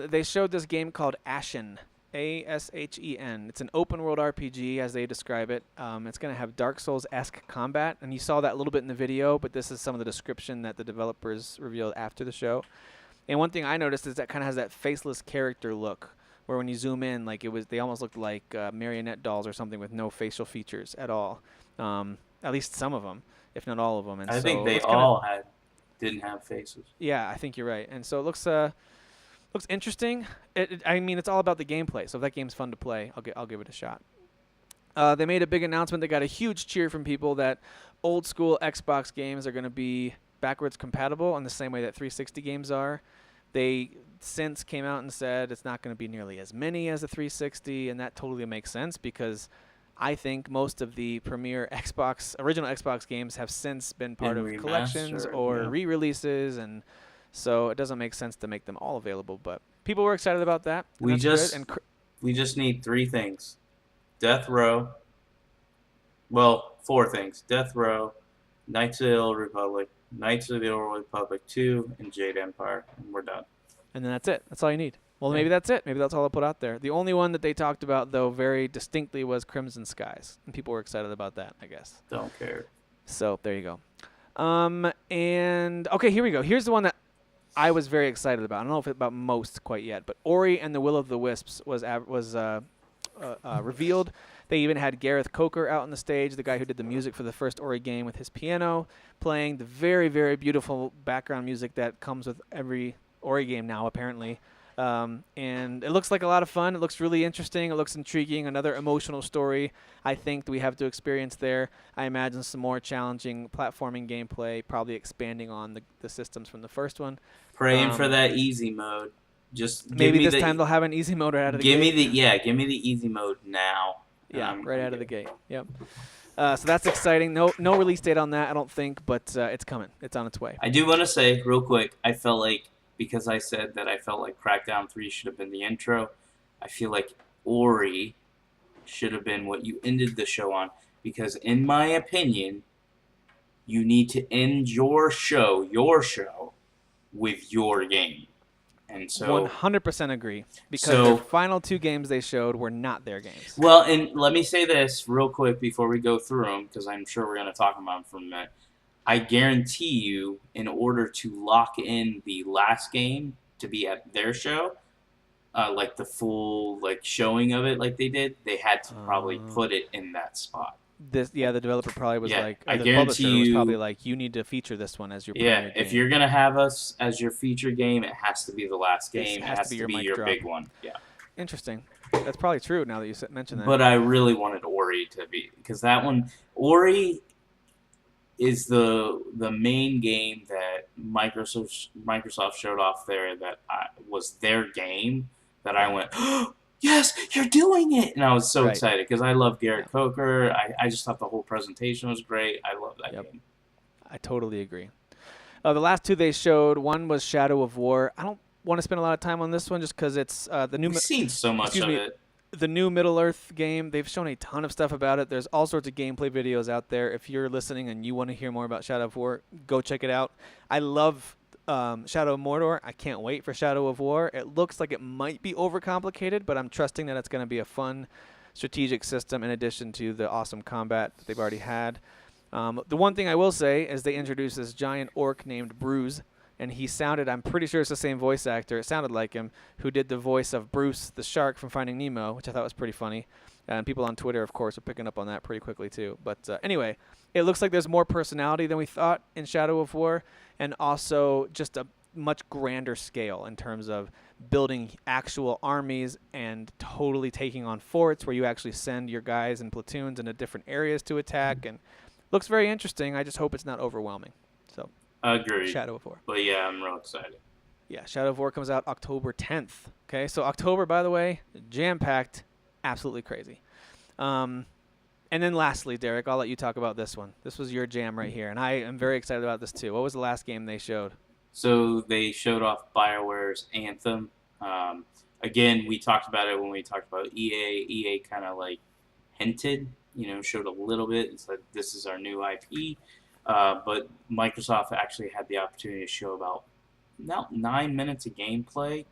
They showed this game called Ashen, Ashen. It's an open world RPG, as they describe it. It's going to have Dark Souls-esque combat, and you saw that a little bit in the video, but this is some of the description that the developers revealed after the show. And one thing I noticed is that kind of has that faceless character look, where when you zoom in, like they almost looked like marionette dolls or something with no facial features at all. At least some of them, if not all of them. And I so think they it's kinda, all didn't have faces. Yeah, I think you're right. And so it looks interesting. I mean, it's all about the gameplay. So if that game's fun to play, I'll give it a shot. They made a big announcement. They got a huge cheer from people that old school Xbox games are going to be backwards compatible in the same way that 360 games are. They since came out and said it's not going to be nearly as many as a 360, and that totally makes sense because I think most of the premier original Xbox games have since been part of collections or re-releases, and so it doesn't make sense to make them all available. But people were excited about that. We just need 3 things: Death Row. Well, 4 things: Death Row, Knights of the Old Republic, Knights of the Old Republic 2, and Jade Empire, and we're done. And then that's it. That's all you need. Well, maybe that's it. Maybe that's all I'll put out there. The only one that they talked about, though, very distinctly was Crimson Skies. And people were excited about that, I guess. Don't care. So there you go. And, okay, here we go. Here's the one that I was very excited about. I don't know if it's about most quite yet, but Ori and the Will of the Wisps was revealed. They even had Gareth Coker out on the stage, the guy who did the music for the first Ori game with his piano, playing the very, very beautiful background music that comes with every Ori game now, apparently. And it looks like a lot of fun. It looks really interesting. It looks intriguing. Another emotional story, I think, that we have to experience there. I imagine some more challenging platforming gameplay, probably expanding on the systems from the first one. Praying for that easy mode. Just maybe this time they'll have an easy mode right out of the gate. Give me the easy mode now. Yeah, right out of the gate. Yep. So that's exciting. No release date on that, I don't think, but it's coming. It's on its way. I do want to say real quick, I felt like, because I said that I felt like Crackdown 3 should have been the intro, I feel like Ori should have been what you ended the show on, because in my opinion, you need to end your show with your game. And so 100% agree, because the final 2 games they showed were not their games. Well, and let me say this real quick before we go through them, because I'm sure we're going to talk about them for a minute. I guarantee you, in order to lock in the last game to be at their show, like the full showing of it like they did, they had to probably put it in that spot. The developer probably was like, I the guarantee publisher was you, probably like, you need to feature this one as your premier game. If you're going to have us as your feature game, it has to be the last game. It has to be your big one. Yeah. Interesting. That's probably true now that you mentioned that. But I really wanted Ori to be, because that one, Ori is the main game that Microsoft showed off there that was their game that I went, oh, yes, you're doing it! And I was so excited because I love Garrett Coker. I just thought the whole presentation was great. I love that game. I totally agree. The last 2 they showed, one was Shadow of War. I don't want to spend a lot of time on this one just because it's the new... We've seen so much of it. The new Middle-earth game, they've shown a ton of stuff about it. There's all sorts of gameplay videos out there. If you're listening and you want to hear more about Shadow of War, go check it out. I love Shadow of Mordor. I can't wait for Shadow of War. It looks like it might be overcomplicated, but I'm trusting that it's going to be a fun strategic system in addition to the awesome combat that they've already had. The one thing I will say is they introduced this giant orc named Bruce, and he sounded, I'm pretty sure it's the same voice actor, it sounded like him, who did the voice of Bruce the shark from Finding Nemo, which I thought was pretty funny. And people on Twitter, of course, are picking up on that pretty quickly too. But anyway, it looks like there's more personality than we thought in Shadow of War, and also just a much grander scale in terms of building actual armies and totally taking on forts where you actually send your guys and platoons into different areas to attack, and looks very interesting. I just hope it's not overwhelming. So, Agreed. Shadow of War. But yeah, I'm real excited. Yeah, Shadow of War comes out October 10th. Okay, so October, by the way, jam-packed, absolutely crazy. And then lastly, Derek, I'll let you talk about this one. This was your jam right here, and I am very excited about this too. What was the last game they showed? So they showed off BioWare's Anthem. Again, we talked about it when we talked about EA. EA kind of like hinted, showed a little bit and said, this is our new IP. But Microsoft actually had the opportunity to show about 9 minutes of gameplay,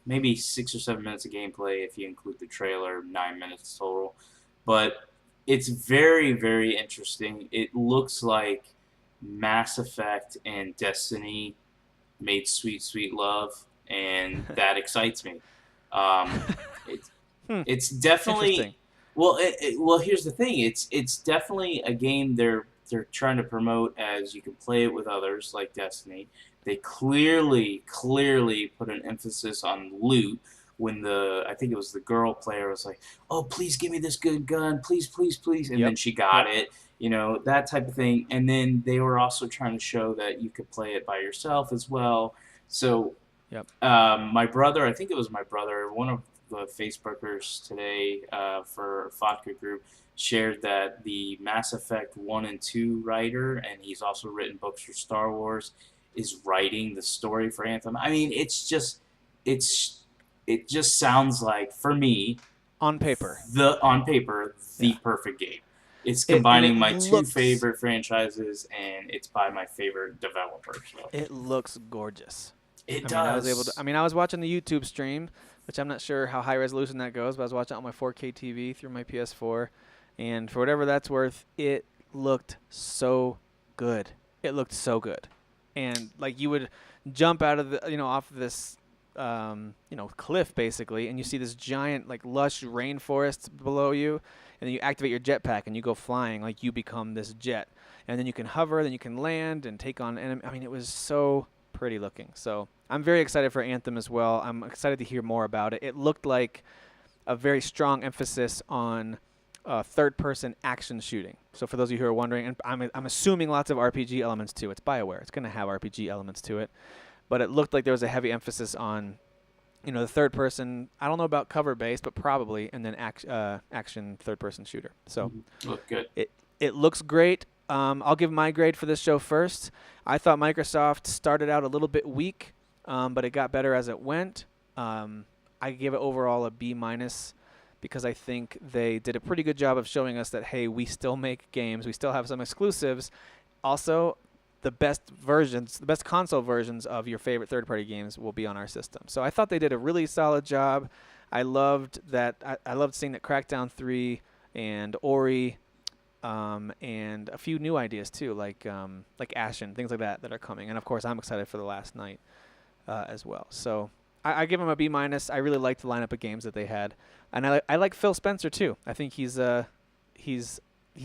maybe 6 or 7 minutes of gameplay if you include the trailer, 9 minutes total. But it's very, very interesting. It looks like Mass Effect and Destiny made sweet, sweet love, and that excites me. It's definitely well. Here's the thing. It's definitely a game they're trying to promote as you can play it with others, like Destiny. They clearly put an emphasis on loot. When I think it was the girl player was like, "Oh, please give me this good gun, please, please, please," and then she got it. That type of thing. And then they were also trying to show that you could play it by yourself as well. So, my brother, I think it was my brother, one of the Facebookers today for Vodka Group, shared that the Mass Effect 1 and 2 writer, and he's also written books for Star Wars, is writing the story for Anthem. I mean, it just sounds like, for me, on paper, the perfect game. It's combining my two favorite franchises, and it's by my favorite developer. So. It looks gorgeous. It does. I was watching the YouTube stream, which I'm not sure how high resolution that goes, but I was watching it on my 4K TV through my PS4, and for whatever that's worth, it looked so good. It looked so good, and like you would jump out of the off of this cliff basically, and you see this giant like lush rainforest below you, and then you activate your jetpack and you go flying, like you become this jet, and then you can hover, then you can land and take on enemy. I mean, it was so pretty looking. So I'm very excited for Anthem as well. I'm excited to hear more about it. It looked like a very strong emphasis on third-person action shooting. So for those of you who are wondering, and I'm assuming lots of RPG elements too. It's BioWare. It's going to have RPG elements to it. But it looked like there was a heavy emphasis on, the third person. I don't know about cover based, but probably, and then action third person shooter. So look good. It looks great. I'll give my grade for this show first. I thought Microsoft started out a little bit weak, but it got better as it went. I give it overall a B- because I think they did a pretty good job of showing us that, hey, we still make games. We still have some exclusives. Also, the best console versions of your favorite third-party games will be on our system. So I thought they did a really solid job. I loved that. I loved seeing that Crackdown 3 and Ori, and a few new ideas too, like Ashen, things like that are coming. And of course, I'm excited for The Last Night as well. So I give them a B-. I really liked the lineup of games that they had, and I like Phil Spencer too. I think he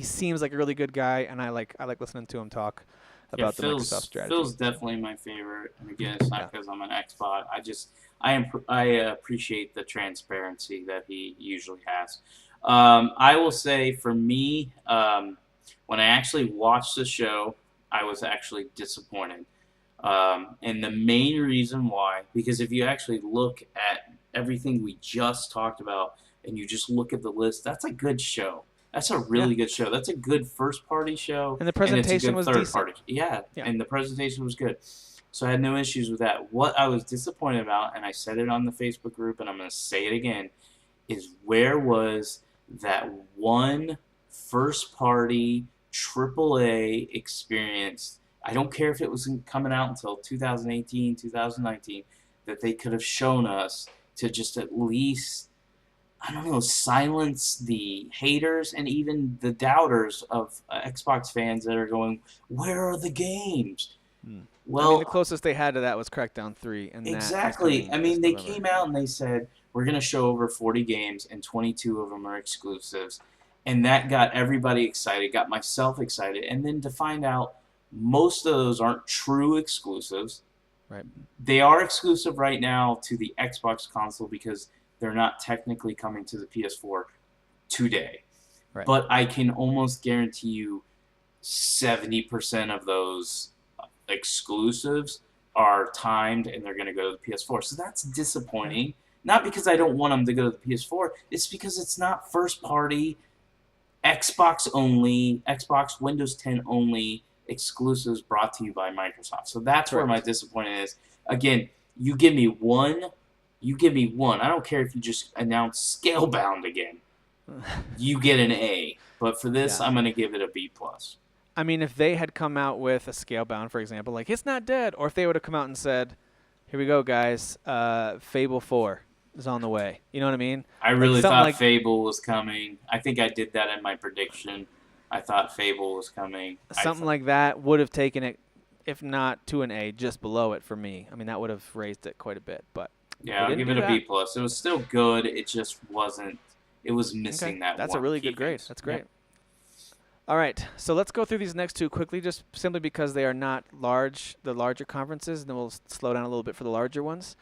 seems like a really good guy, and I like listening to him talk about the Microsoft strategy. Phil's definitely my favorite, and again, it's not because I'm an Xbot. I appreciate the transparency that he usually has. I will say, for me, when I actually watched the show, I was actually disappointed. And the main reason why, because if you actually look at everything we just talked about, and you just look at the list, that's a good show. That's a really good show. That's a good first-party show. And the presentation was decent. Party. Yeah, and the presentation was good. So I had no issues with that. What I was disappointed about, and I said it on the Facebook group, and I'm going to say it again, is where was that one first-party AAA experience? I don't care if it was coming out until 2018, 2019, that they could have shown us to just at least I don't know, silence the haters and even the doubters of Xbox fans that are going, "Where are the games?" Well, I mean, the closest they had to that was Crackdown 3, and exactly. that I is mean, coming they this came November. out and they said, "We're going to show over 40 games, and 22 of them are exclusives." And that got everybody excited, got myself excited. And then to find out most of those aren't true exclusives. Right. They are exclusive right now to the Xbox console because they're not technically coming to the PS4 today. Right. But I can almost guarantee you 70% of those exclusives are timed and they're going to go to the PS4. So that's disappointing. Not because I don't want them to go to the PS4. It's because it's not first party, Xbox only, Xbox Windows 10 only exclusives brought to you by Microsoft. So that's where my disappointment is. Again, you give me one. I don't care if you just announce Scalebound again. You get an A. But for this, I'm going to give it a B+. I mean, if they had come out with a Scalebound, for example, like, it's not dead, or if they would have come out and said, here we go, guys, Fable 4 is on the way. You know what I mean? I really thought Fable was coming. I think I did that in my prediction. I thought Fable was coming. Something like that would have taken it, if not to an A, just below it for me. I mean, that would have raised it quite a bit. But yeah, I'll give it a B+. It was still good. It just wasn't. It was missing that. That's a really good grade. That's great. Yep. All right, so let's go through these next two quickly, just simply because they are not large, the larger conferences, and then we'll slow down a little bit for the larger ones.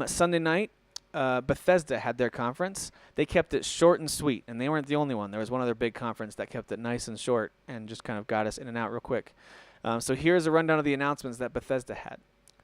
Sunday night, Bethesda had their conference. They kept it short and sweet, and they weren't the only one. There was one other big conference that kept it nice and short and just kind of got us in and out real quick. So here's a rundown of the announcements that Bethesda had.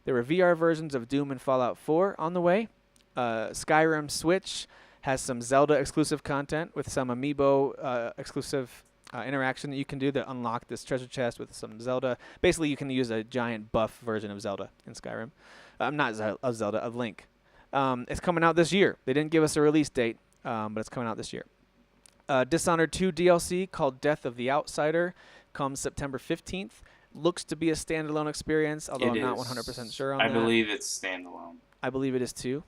There were VR versions of Doom and Fallout 4 on the way. Skyrim Switch has some Zelda exclusive content with some Amiibo exclusive interaction that you can do to unlock this treasure chest with some Zelda. Basically, you can use a giant buff version of Zelda in Skyrim. Of Zelda, of Link. It's coming out this year. They didn't give us a release date, but it's coming out this year. Dishonored 2 DLC called Death of the Outsider comes September 15th. Looks to be a standalone experience, although I'm not 100% sure on that. I believe it's standalone. I believe it is too.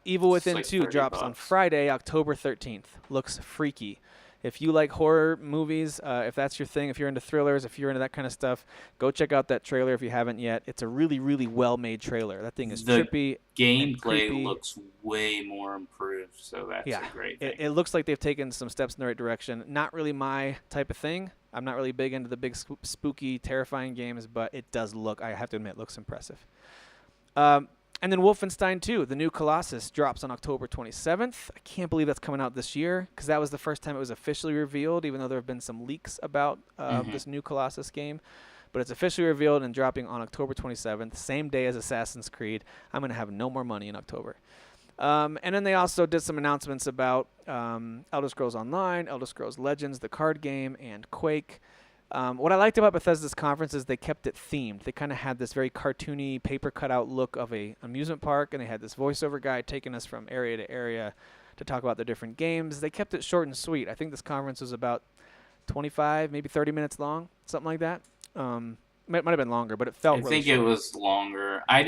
Evil Within 2 drops on Friday, October 13th. Looks freaky. If you like horror movies, if that's your thing, if you're into thrillers, if you're into that kind of stuff, go check out that trailer if you haven't yet. It's a really, really well-made trailer. That thing is trippy. Gameplay looks way more improved, so that's a great thing. It looks like they've taken some steps in the right direction. Not really my type of thing. I'm not really big into the big, spooky, terrifying games, but it does look, I have to admit, looks impressive. And then Wolfenstein 2, the new Colossus, drops on October 27th. I can't believe that's coming out this year because that was the first time it was officially revealed, even though there have been some leaks about this new Colossus game. But it's officially revealed and dropping on October 27th, same day as Assassin's Creed. I'm going to have no more money in October. And then they also did some announcements about Elder Scrolls Online, Elder Scrolls Legends, the card game, and Quake. What I liked about Bethesda's conference is they kept it themed. They kind of had this very cartoony, paper cutout look of a amusement park, and they had this voiceover guy taking us from area to area to talk about the different games. They kept it short and sweet. I think this conference was about 25, maybe 30 minutes long, something like that. Might have been longer, but it felt really short. I think it was longer. I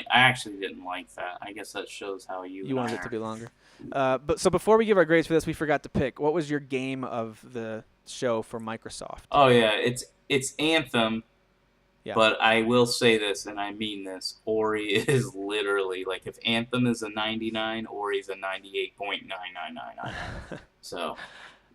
actually didn't like that. I guess that shows how you wanted it to be longer. But so before we give our grades for this, we forgot to pick. What was your game of the show for Microsoft? Oh yeah, it's Anthem. Yeah. But I will say this, and I mean this: Ori is literally like if Anthem is a 99, Ori's a 98.9999. So.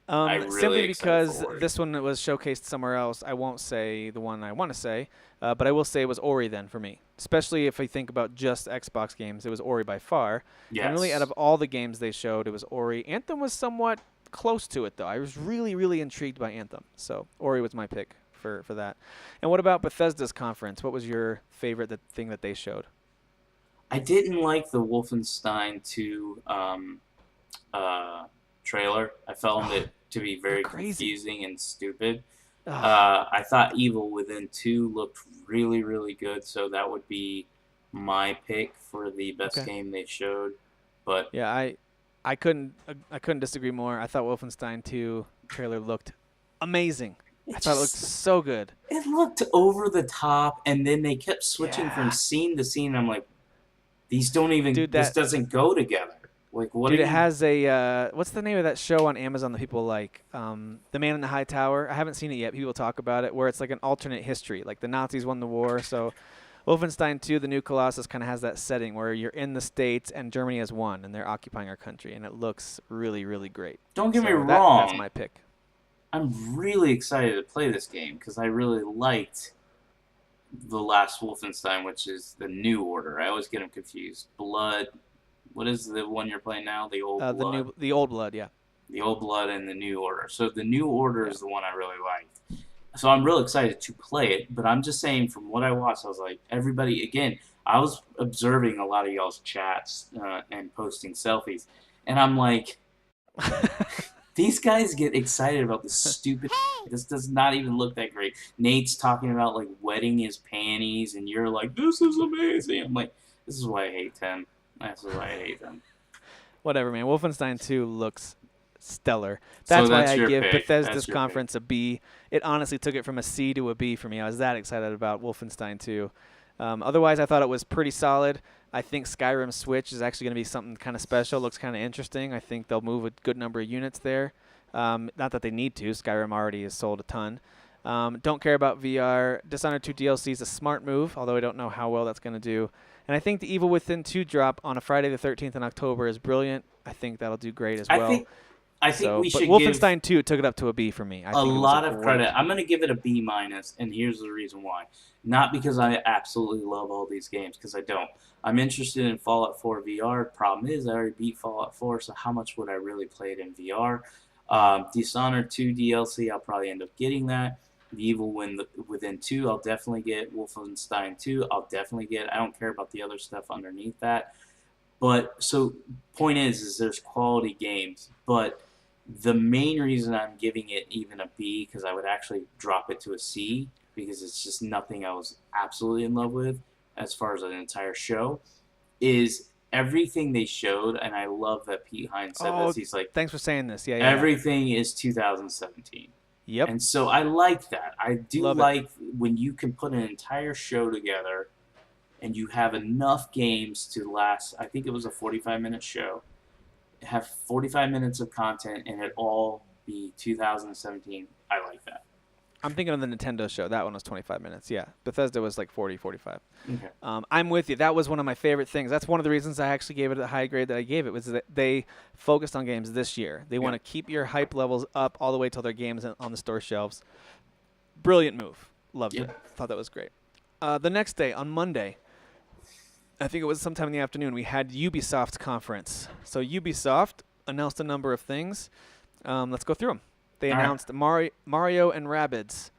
Really simply because this one was showcased somewhere else, I won't say the one I want to say, but I will say it was Ori then for me. Especially if I think about just Xbox games, it was Ori by far. Yes. And really, out of all the games they showed, it was Ori. Anthem was somewhat close to it, though. I was really, really intrigued by Anthem. So Ori was my pick for that. And what about Bethesda's conference? What was your favorite thing that they showed? I didn't like the Wolfenstein 2 trailer. I found it to be very confusing and stupid. I thought Evil Within 2 looked really, really good, so that would be my pick for the best game they showed. But yeah, I couldn't disagree more. I thought Wolfenstein 2 trailer looked amazing. I thought it looked so good. It looked over the top, and then they kept switching from scene to scene. I'm like, these don't even. This doesn't go together. Like, what Dude, are it you- has a what's the name of that show on Amazon that people like? The Man in the High Tower. I haven't seen it yet. People talk about it, where it's like an alternate history. Like the Nazis won the war, so Wolfenstein 2: The New Colossus kind of has that setting where you're in the States and Germany has won and they're occupying our country, and it looks really, really great. Don't get me So wrong. That's my pick. I'm really excited to play this game because I really liked the last Wolfenstein, which is the New Order. I always get them confused. Blood. What is the one you're playing now? The Old Blood. The Old Blood, yeah. The Old Blood and the New Order. So the New Order is the one I really like. So I'm real excited to play it, but I'm just saying from what I watched, I was like, everybody, again, I was observing a lot of y'all's chats and posting selfies, and I'm like, these guys get excited about this stupid. This does not even look that great. Nate's talking about like wetting his panties, and you're like, this is amazing. I'm like, this is why I hate them. That's why I hate them. Whatever, man. Wolfenstein 2 looks stellar. That's why I your give pick. Bethesda's That's your conference a B. It honestly took it from a C to a B for me. I was that excited about Wolfenstein 2. Otherwise, I thought it was pretty solid. I think Skyrim Switch is actually going to be something kind of special. Looks kind of interesting. I think they'll move a good number of units there. Not that they need to. Skyrim already has sold a ton. Don't care about VR. Dishonored 2 DLC is a smart move, although I don't know how well that's going to do. And I think the Evil Within 2 drop on a Friday the 13th in October is brilliant. I think that'll do great as well. I think we but should Wolfenstein 2 took it up to a B for me. I a think it was lot of great. credit. I'm going to give it a B minus, and here's the reason why. Not because I absolutely love all these games, because I don't. I'm interested in Fallout 4 VR. Problem is, I already beat Fallout 4, so how much would I really play it in VR? Dishonored 2 DLC, I'll probably end up getting that. The Evil Within 2, I'll definitely get. Wolfenstein 2, I'll definitely get. I don't care about the other stuff underneath that. But, so, point is there's quality games. But the main reason I'm giving it even a B, because I would actually drop it to a C, because it's just nothing I was absolutely in love with as far as an entire show, is everything they showed, and I love that Pete Hines said this. He's like, thanks for saying this. Yeah, everything is 2017. Yep. And so I like that. I do Love it. like when you can put an entire show together and you have enough games to last. I think it was a 45-minute show. Have 45 minutes of content and it all be 2017. I like that. I'm thinking of the Nintendo show. That one was 25 minutes. Yeah. Bethesda was like 40, 45. Okay. I'm with you. That was one of my favorite things. That's one of the reasons I actually gave it the high grade that I gave it, was that they focused on games this year. They want to keep your hype levels up all the way till their games on the store shelves. Brilliant move. Loved it. Thought that was great. The next day, on Monday, I think it was sometime in the afternoon, we had Ubisoft's conference. So Ubisoft announced a number of things. Let's go through them. They announced Mario and Rabbids,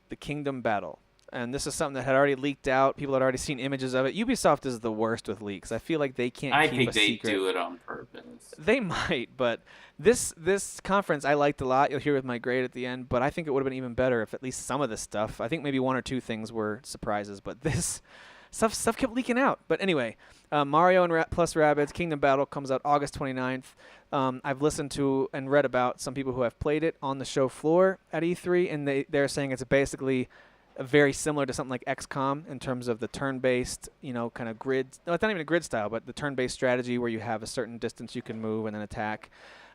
the Kingdom Battle. And this is something that had already leaked out. People had already seen images of it. Ubisoft is the worst with leaks. I feel like they can't keep a secret. I think they do it on purpose. They might, but this conference I liked a lot. You'll hear with my grade at the end, but I think it would have been even better if at least some of this stuff, I think maybe one or two things were surprises, but this stuff kept leaking out. But anyway, Mario and plus Rabbids Kingdom Battle comes out August 29th. I've listened to and read about some people who have played it on the show floor at E3, and they're saying it's basically very similar to something like XCOM in terms of the turn-based, kind of grid. No, it's not even a grid style, but the turn-based strategy where you have a certain distance you can move and then attack.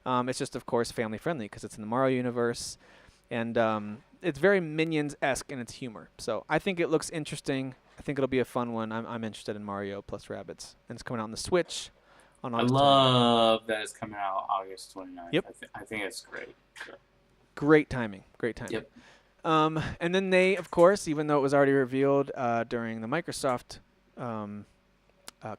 It's just, of course, family-friendly because it's in the Mario universe, and it's very Minions-esque in its humor. So I think it looks interesting. I think it'll be a fun one. I'm interested in Mario plus Rabbids, and it's coming out on the Switch on August 29th. I love that it's coming out August 29th. Yep. I think it's great. Sure. Great timing. Great timing. Yep. And then they, of course, even though it was already revealed during the Microsoft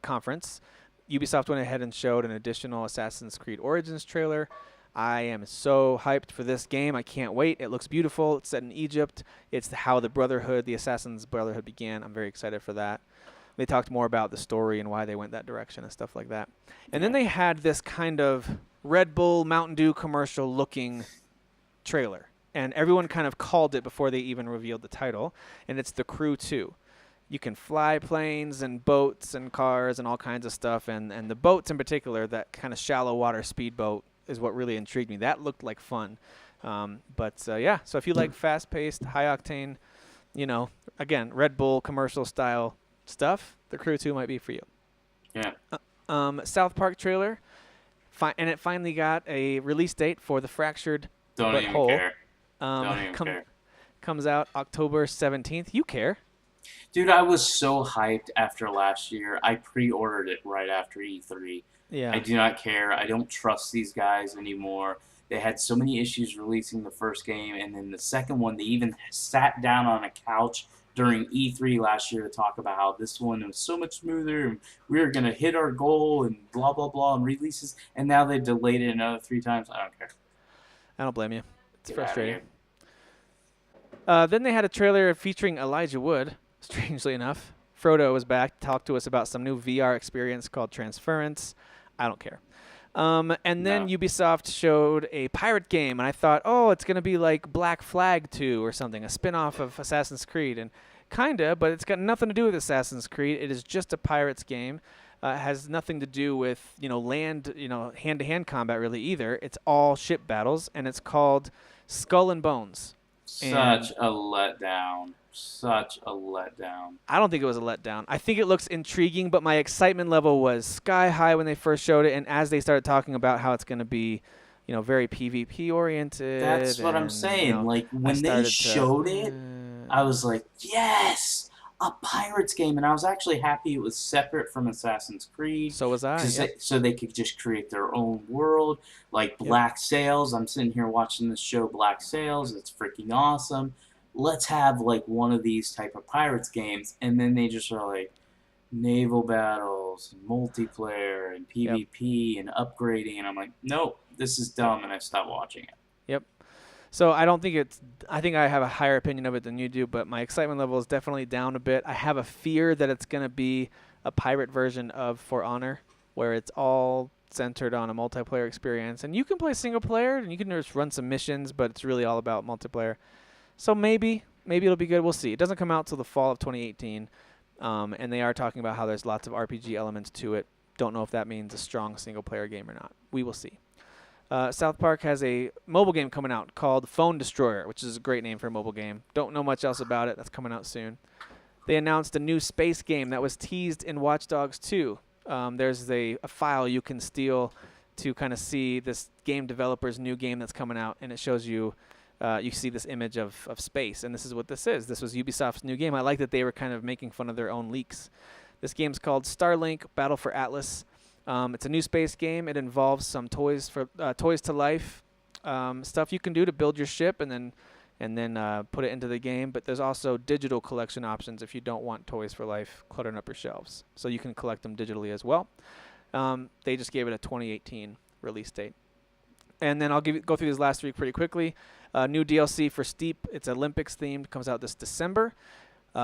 conference, Ubisoft went ahead and showed an additional Assassin's Creed Origins trailer. I am so hyped for this game. I can't wait. It looks beautiful. It's set in Egypt. It's how the Assassin's Brotherhood began. I'm very excited for that. They talked more about the story and why they went that direction and stuff like that. And then they had this kind of Red Bull, Mountain Dew commercial looking trailer. And everyone kind of called it before they even revealed the title. And it's The Crew 2. You can fly planes and boats and cars and all kinds of stuff. And the boats in particular, that kind of shallow water speedboat, is what really intrigued me. That looked like fun. Yeah, so if you like fast-paced, high-octane, again, Red Bull commercial-style stuff, The Crew 2 might be for you. Yeah. South Park trailer. and it finally got a release date for the Fractured Don't But even Whole. care. Don't even care. Comes out October 17th. You care? Dude, I was so hyped after last year. I pre-ordered it right after E3. Yeah. I do not care. I don't trust these guys anymore. They had so many issues releasing the first game, and then the second one, they even sat down on a couch during E3 last year to talk about how this one was so much smoother, and we were going to hit our goal, and blah, blah, blah, and releases, and now they've delayed it another 3 times. I don't care. I don't blame you. It's Get outta frustrating. here. Then they had a trailer featuring Elijah Wood, strangely enough. Frodo was back to talk to us about some new VR experience called Transference. I don't care. And then No. Ubisoft showed a pirate game, and I thought, oh, it's going to be like Black Flag 2 or something, a spin-off of Assassin's Creed. And kinda, but it's got nothing to do with Assassin's Creed. It is just a pirates game. It has nothing to do with, land, hand-to-hand combat really either. It's all ship battles, and it's called Skull and Bones. Such a letdown. Such a letdown. I don't think it was a letdown. I think it looks intriguing, but my excitement level was sky high when they first showed it, and as they started talking about how it's going to be, very PvP oriented. That's what I'm saying. Like, when they showed it, I was like, yes, a pirates game. And I was actually happy it was separate from Assassin's Creed. So was I. Yep. So they could just create their own world. Like Black Sails. I'm sitting here watching this show, Black Sails. It's freaking awesome. Let's have, like, one of these type of pirates games. And then they just are like, naval battles, and multiplayer, and PvP, and upgrading. And I'm like, nope, this is dumb. And I stopped watching it. Yep. So I don't think I think I have a higher opinion of it than you do, but my excitement level is definitely down a bit. I have a fear that it's going to be a pirate version of For Honor, where it's all centered on a multiplayer experience. And you can play single player, and you can just run some missions, but it's really all about multiplayer. So maybe it'll be good. We'll see. It doesn't come out till the fall of 2018, and they are talking about how there's lots of RPG elements to it. Don't know if that means a strong single-player game or not. We will see. South Park has a mobile game coming out called Phone Destroyer, which is a great name for a mobile game. Don't know much else about it. That's coming out soon. They announced a new space game that was teased in Watch Dogs 2. There's a file you can steal to kind of see this game developer's new game that's coming out, and it shows you you see this image of space, and this is what this is. This was Ubisoft's new game. I like that they were kind of making fun of their own leaks. This game's called Starlink Battle for Atlas. It's a new space game. It involves some toys to life stuff you can do to build your ship and then put it into the game. But there's also digital collection options if you don't want toys for life cluttering up your shelves. So you can collect them digitally as well. They just gave it a 2018 release date. And then I'll go through these last 3 pretty quickly. New DLC for Steep. It's Olympics themed. Comes out this December.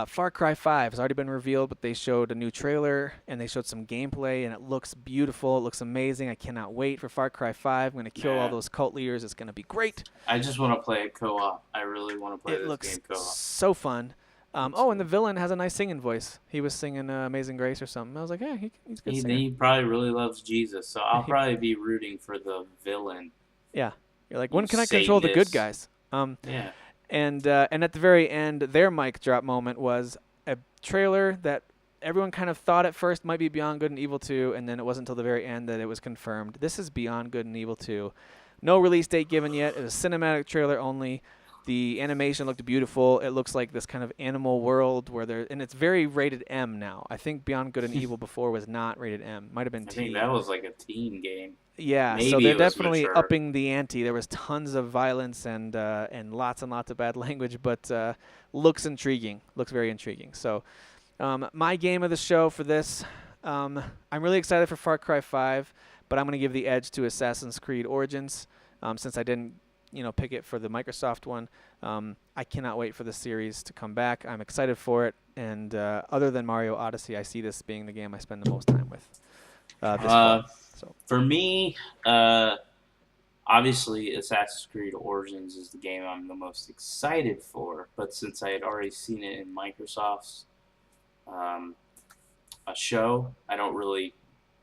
Far Cry 5 has already been revealed, but they showed a new trailer and they showed some gameplay, and it looks beautiful. It looks amazing. I cannot wait for Far Cry 5. I'm going to kill all those cult leaders. It's going to be great. I just want to play it co-op. I really want to play this game co-op. It looks so fun. And the villain has a nice singing voice. He was singing Amazing Grace or something. I was like, hey, he's good singer. He probably really loves Jesus, so I'll probably be rooting for the villain. Yeah. You're like, when can I control the good guys? Yeah. And at the very end, their mic drop moment was a trailer that everyone kind of thought at first might be Beyond Good and Evil 2, and then it wasn't until the very end that it was confirmed. This is Beyond Good and Evil 2. No release date given yet. It was a cinematic trailer only. The animation looked beautiful. It looks like this kind of animal world and it's very rated M now. I think Beyond Good and Evil before was not rated M. Might have been T. I think that was like a teen game. Yeah, Maybe so they're it was definitely mature. upping the ante. There was tons of violence and lots and lots of bad language, but looks intriguing. Looks very intriguing. So my game of the show for this, I'm really excited for Far Cry 5, but I'm going to give the edge to Assassin's Creed Origins since I didn't pick it for the Microsoft one. I cannot wait for the series to come back. I'm excited for it, and other than Mario Odyssey, I see this being the game I spend the most time with this fall. So. For me, obviously Assassin's Creed Origins is the game I'm the most excited for, but since I had already seen it in Microsoft's a show, I don't really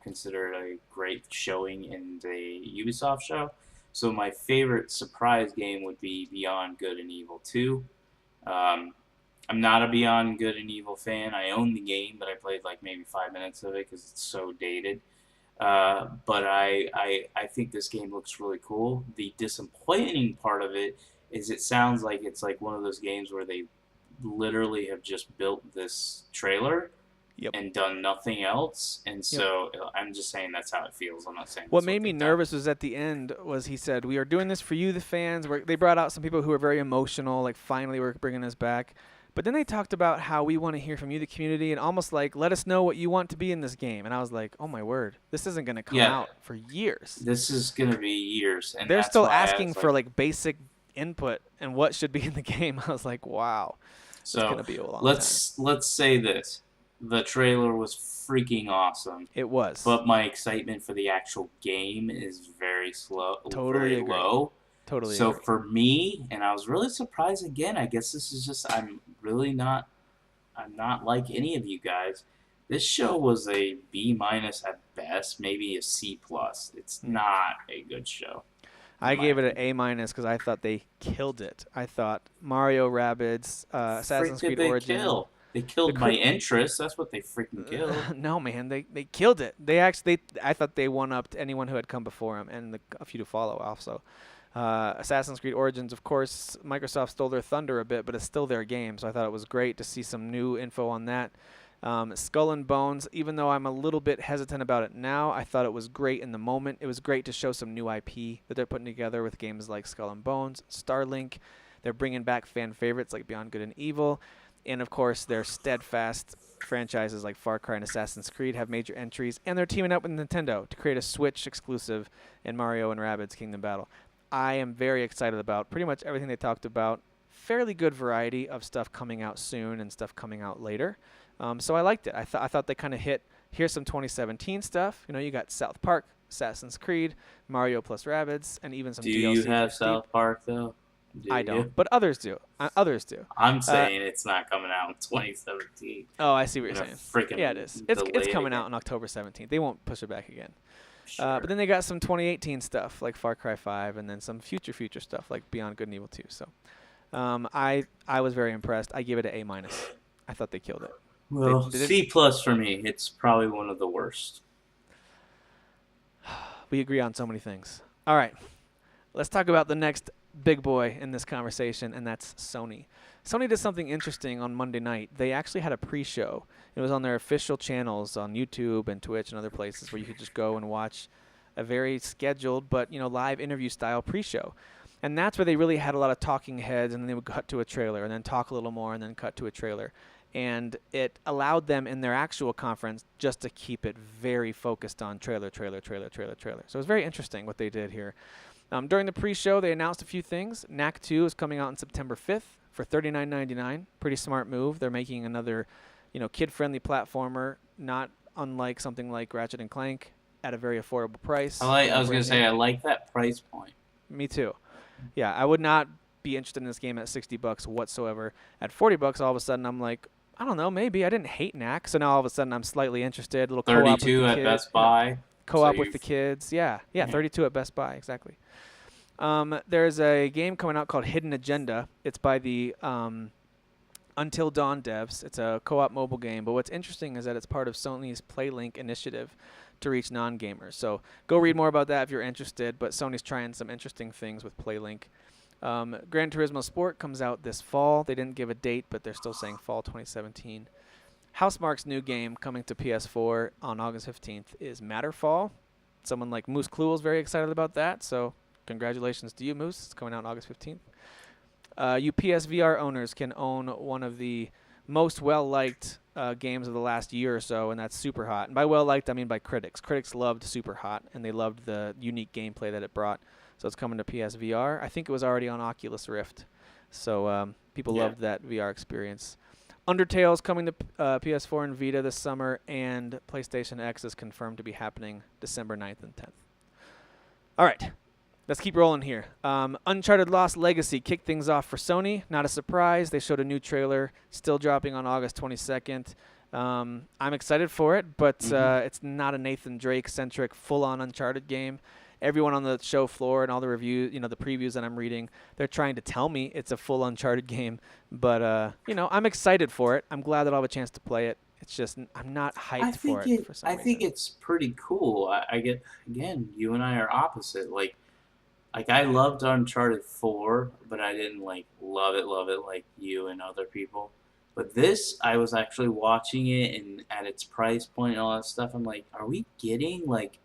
consider it a great showing in the Ubisoft show. So my favorite surprise game would be Beyond Good and Evil 2. I'm not a Beyond Good and Evil fan. I own the game, but I played like maybe 5 minutes of it because it's so dated. But I think this game looks really cool. The disappointing part of it is it sounds like it's like one of those games where they literally have just built this trailer Yep. and done nothing else. And so I'm just saying that's how it feels. I'm not saying What that's made me they've nervous was at the end was he said, "We are doing this for you, the fans." They brought out some people who were very emotional, like finally we're bringing us back. But then they talked about how we want to hear from you, the community, and almost like let us know what you want to be in this game. And I was like, oh my word, this isn't going to come Yeah. out for years. done. This is going to be years. And They're that's still why I asking was for like basic input and what should be in the game. I was like, wow, it's so going to be a long let's say this. The trailer was freaking awesome. It was. But my excitement for the actual game is very slow, Totally very agree. low. Totally. So agree. for me, and I was really surprised again. I guess this is just I'm not like any of you guys. This show was a B- at best, maybe a C+. It's not a good show. I gave it an A- because I thought they killed it. I thought Mario Rabbids, Assassin's Frick did Creed they Origins. kill? They killed The my crit- interest. That's what they freaking killed. No, man, they killed it. I thought they one upped anyone who had come before them, and a few to follow also. Assassin's Creed Origins, of course, Microsoft stole their thunder a bit, but it's still their game, so I thought it was great to see some new info on that. Skull and Bones, even though I'm a little bit hesitant about it now, I thought it was great in the moment. It was great to show some new IP that they're putting together with games like Skull and Bones, Starlink. They're bringing back fan favorites like Beyond Good and Evil. And, of course, their steadfast franchises like Far Cry and Assassin's Creed have major entries. And they're teaming up with Nintendo to create a Switch exclusive in Mario and Rabbids Kingdom Battle. I am very excited about pretty much everything they talked about. Fairly good variety of stuff coming out soon and stuff coming out later. So I liked it. I thought they kind of hit, here's some 2017 stuff. You know, you got South Park, Assassin's Creed, Mario plus Rabbids, and even some Do DLC. you have for Steep. South Park though? Do I you? don't, but others do. Others do. I'm saying it's not coming out in 2017. Oh, I see what you're Gonna saying. freaking Yeah, it is. delay It's it coming again. out on October 17th. They won't push it back again. Sure. But then they got some 2018 stuff like Far Cry 5, and then some future stuff like Beyond Good and Evil 2. So I was very impressed. I give it an A-. I thought they killed it. Well, they didn't- C+ for me. It's probably one of the worst. We agree on so many things. All right, let's talk about the next big boy in this conversation, and that's Sony. Sony did something interesting on Monday night. They actually had a pre-show. It was on their official channels on YouTube and Twitch and other places where you could just go and watch a very scheduled but live interview style pre-show. And that's where they really had a lot of talking heads, and then they would cut to a trailer and then talk a little more and then cut to a trailer. And it allowed them in their actual conference just to keep it very focused on trailer. So it was very interesting what they did here. During the pre-show, they announced a few things. Knack 2 is coming out on September 5th for $39.99. Pretty smart move. They're making another, kid-friendly platformer, not unlike something like Ratchet and Clank, at a very affordable price. I was gonna say I like that price point. Me too. Yeah, I would not be interested in this game at $60 whatsoever. At $40, all of a sudden, I'm like, I don't know, maybe. I didn't hate Knack, so now all of a sudden I'm slightly interested. A little co-op with 32 the at kids. Best Buy. Co-op So with the you've- kids. Yeah, 32 at Best Buy, exactly. There's a game coming out called Hidden Agenda. It's by the Until Dawn devs. It's a co-op mobile game, but what's interesting is that it's part of Sony's PlayLink initiative to reach non-gamers. So go read more about that if you're interested, but Sony's trying some interesting things with PlayLink. Gran Turismo Sport comes out this fall. They didn't give a date, but they're still saying fall 2017. Housemarque's new game coming to PS4 on August 15th is Matterfall. Someone like Moose Kluel is very excited about that, so congratulations to you, Moose. It's coming out on August 15th. You PSVR owners can own one of the most well-liked games of the last year or so, and that's Superhot. And by well-liked, I mean by critics. Critics loved Superhot, and they loved the unique gameplay that it brought. So it's coming to PSVR. I think it was already on Oculus Rift. So people loved that VR experience. Undertale's coming to PS4 and Vita this summer, and PlayStation X is confirmed to be happening December 9th and 10th. All right, let's keep rolling here. Uncharted Lost Legacy kicked things off for Sony. Not a surprise. They showed a new trailer, still dropping on August 22nd. I'm excited for it, but it's not a Nathan Drake-centric, full-on Uncharted game. Everyone on the show floor and all the reviews, the previews that I'm reading, they're trying to tell me it's a full Uncharted game. But, I'm excited for it. I'm glad that I'll have a chance to play it. It's just I'm not hyped I for think it for some I reason. think it's pretty cool. I get again, you and I are opposite. Like I loved Uncharted 4, but I didn't like love it like you and other people. But this, I was actually watching it and at its price point and all that stuff. I'm like, are we getting like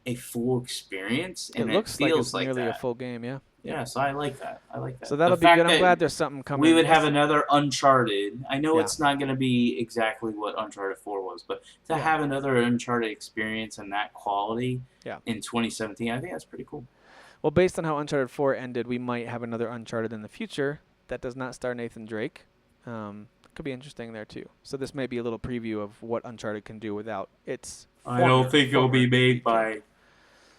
a full experience? It And looks like feels it's like nearly a that. full game, yeah. Yeah, so I like that. I like that. So that'll The be fact good. I'm that glad there's something coming. we would have It's- another Uncharted. I know Yeah. it's not going to be exactly what Uncharted 4 was, but to Yeah. have another Uncharted experience and that quality Yeah. in 2017, I think that's pretty cool. Well, based on how Uncharted 4 ended, we might have another Uncharted in the future that does not star Nathan Drake. Could be interesting there too. So this may be a little preview of what Uncharted can do without its. I don't think it'll be former made character. by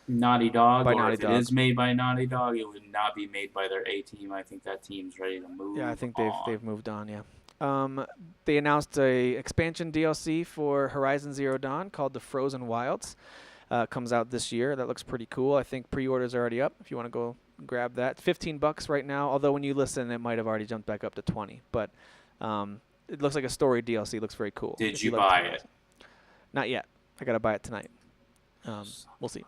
Naughty Dog, By or Naughty if Dog. it is made by Naughty Dog, it would not be made by their A team. I think that team's ready to move. Yeah, I think on. they've moved on. Yeah. They announced a expansion DLC for Horizon Zero Dawn called the Frozen Wilds. Comes out this year. That looks pretty cool. I think pre-orders are already up. If you want to go grab that, $15 right now. Although when you listen, it might have already jumped back up to 20. But it looks like a story DLC. It looks very cool. Did if you like buy Horizon. it? Not yet. I gotta buy it tonight. We'll see.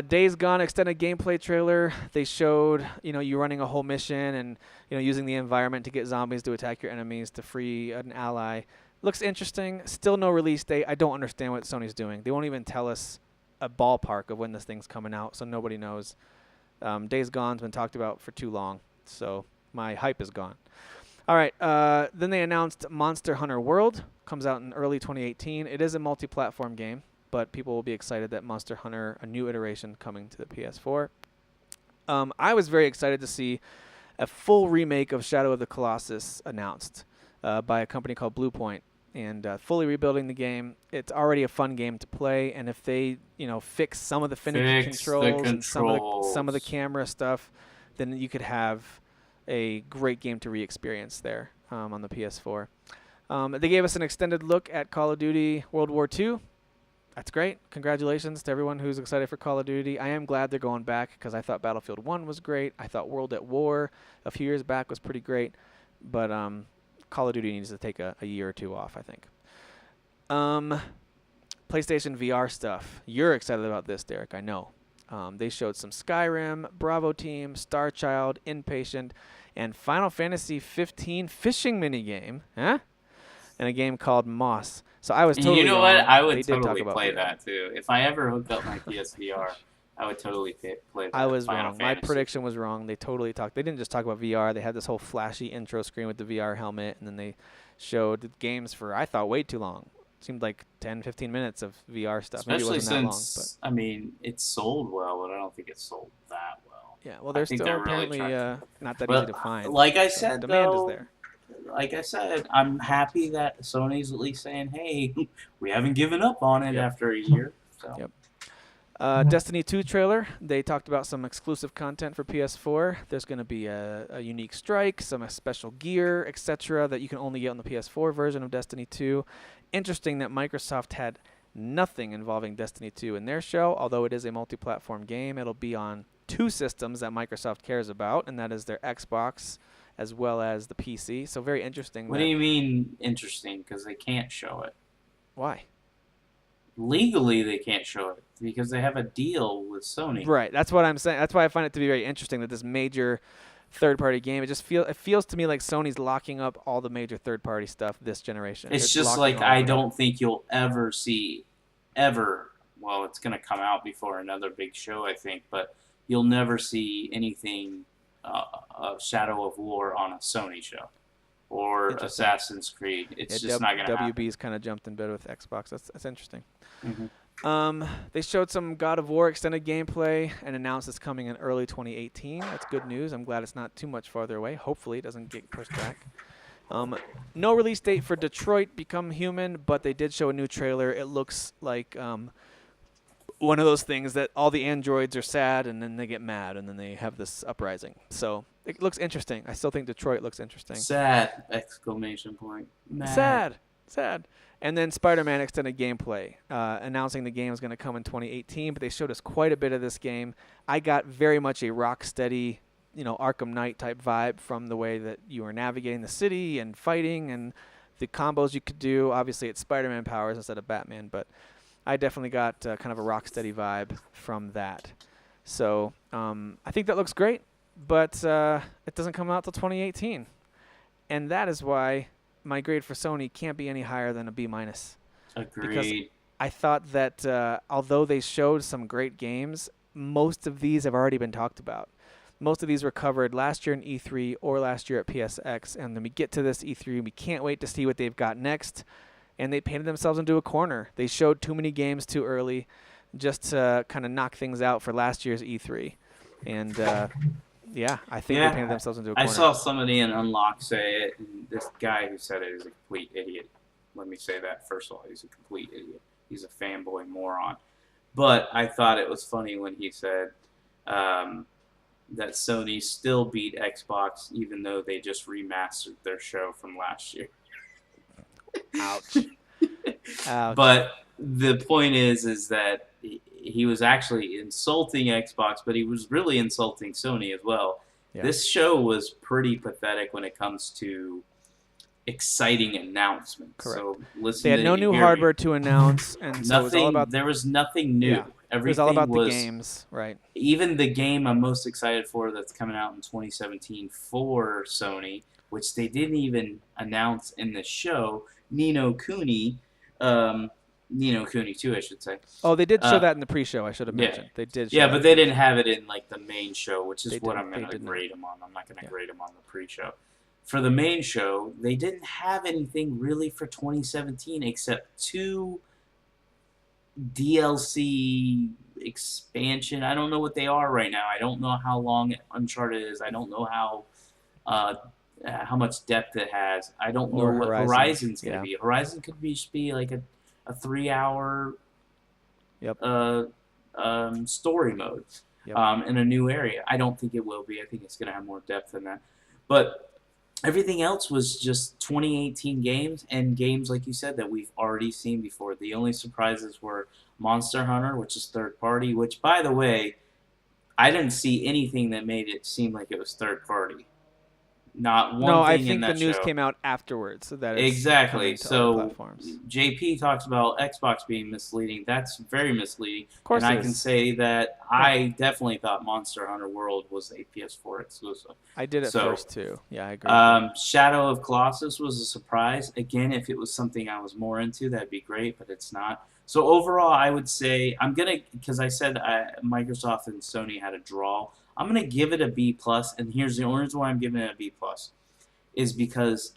Days Gone extended gameplay trailer. They showed you running a whole mission and using the environment to get zombies to attack your enemies to free an ally. Looks interesting. Still no release date. I don't understand what Sony's doing. They won't even tell us a ballpark of when this thing's coming out, so nobody knows. Days Gone's been talked about for too long, so my hype is gone. All right. Then they announced Monster Hunter World comes out in early 2018. It is a multi-platform game, but people will be excited that Monster Hunter, a new iteration, coming to the PS4. I was very excited to see a full remake of Shadow of the Colossus announced by a company called Bluepoint, and fully rebuilding the game. It's already a fun game to play, and if they fix some of the finicky Fix the controls and some of the controls. camera stuff, then you could have a great game to re-experience there on the PS4. They gave us an extended look at Call of Duty World War II. That's great. Congratulations to everyone who's excited for Call of Duty. I am glad they're going back because I thought Battlefield 1 was great. I thought World at War a few years back was pretty great. But Call of Duty needs to take a year or two off, I think. PlayStation VR stuff. You're excited about this, Derek, I know. They showed some Skyrim, Bravo Team, Star Child, Inpatient, and Final Fantasy 15 fishing minigame. Huh? And a game called Moss. So I was totally you know what? wrong. I They would did talk totally about play VR. that too. If I ever hooked up my PSVR, I would totally play that. I was Final wrong. My Fantasy. prediction was wrong. They totally talked. They didn't just talk about VR. They had this whole flashy intro screen with the VR helmet, and then they showed the games for, I thought, way too long. It seemed like 10, 15 minutes of VR stuff. Maybe it Especially wasn't that long, since, I mean, it sold well, but I don't think it sold that well. but yeah. Well, I they're think still they're really apparently trying not that Well, easy to find. like I So said, demand though, is there. like I said, I'm happy that Sony's at least saying, hey, we haven't given up on it after a year. So. Yep. Destiny 2 trailer. They talked about some exclusive content for PS4. There's going to be a unique strike, some special gear, etc. that you can only get on the PS4 version of Destiny 2. Interesting that Microsoft had nothing involving Destiny 2 in their show, although it is a multi-platform game. It'll be on two systems that Microsoft cares about, and that is their Xbox as well as the PC. So very interesting. What do you mean interesting? Because they can't show it. Why? Legally, they can't show it because they have a deal with Sony. Right. That's what I'm saying. That's why I find it to be very interesting that this major third-party game. It feels to me like Sony's locking up all the major third-party stuff this generation. It's They're just locking like all of I it up. don't think you'll ever see, well, it's going to come out before another big show, I think, but you'll never see anything of Shadow of War on a Sony show or Interesting. Assassin's Creed. It's Yeah, just not going to happen. WB's kind of jumped in bed with Xbox. That's interesting. Mhm. They showed some God of War extended gameplay and announced it's coming in early 2018. That's good news. I'm glad it's not too much farther away. Hopefully it doesn't get pushed back. No release date for Detroit Become Human, but they did show a new trailer. It looks like one of those things that all the androids are sad and then they get mad and then they have this uprising. So it looks interesting. I still think Detroit looks interesting. Sad! Exclamation point. Mad. Sad. And then Spider-Man extended gameplay, announcing the game is going to come in 2018, but they showed us quite a bit of this game. I got very much a Rocksteady, Arkham Knight type vibe from the way that you were navigating the city and fighting, and the combos you could do. Obviously, it's Spider-Man powers instead of Batman, but I definitely got kind of a Rocksteady vibe from that. So I think that looks great, but it doesn't come out till 2018. And that is why my grade for Sony can't be any higher than a B-. Agreed. I thought that although they showed some great games, most of these have already been talked about. Most of these were covered last year in E3 or last year at PSX, and then we get to this E3, and we can't wait to see what they've got next. And they painted themselves into a corner. They showed too many games too early just to kind of knock things out for last year's E3. And, yeah, I think they painted themselves into a corner. I saw somebody in Unlock say it, and this guy who said it is a complete idiot. Let me say that first of all. He's a complete idiot. He's a fanboy moron. But I thought it was funny when he said that Sony still beat Xbox even though they just remastered their show from last year. Ouch. Ouch. But the point is that he was actually insulting Xbox, but he was really insulting Sony as well. Yeah. This show was pretty pathetic when it comes to exciting announcements. Correct. So listen, they had no new hardware to announce, and so nothing, it was all about. There was nothing new. Yeah. Everything it was all about the games, right? Even the game I'm most excited for that's coming out in 2017 for Sony, which they didn't even announce in the show, Ni no Kuni 2, I should say. Oh, they did show that in the pre-show. I should have mentioned. They did. Show but they didn't have it in like the main show, which is what I'm going to grade them on. I'm not going to grade them on the pre-show. For the main show, they didn't have anything really for 2017 except 2 DLC expansion. I don't know what they are right now. I don't know how long Uncharted is. I don't know how much depth it has. I don't know what Horizon's going to be. Horizon could be like a 3-hour story mode in a new area. I don't think it will be. I think it's going to have more depth than that. But everything else was just 2018 games, and games, like you said, that we've already seen before. The only surprises were Monster Hunter, which is third party, which, by the way, I didn't see anything that made it seem like it was third party. Not one thing in that show. No, I think the news came out afterwards. So that exactly. So platforms. JP talks about Xbox being misleading. That's very misleading. Of course, and I can say that I definitely thought Monster Hunter World was a PS4 exclusive. I did at first too. Yeah, I agree. Shadow of Colossus was a surprise. Again, if it was something I was more into, that'd be great, but it's not. So overall, I would say because I said Microsoft and Sony had a draw. I'm going to give it a B+, and here's the only reason why I'm giving it a B+, is because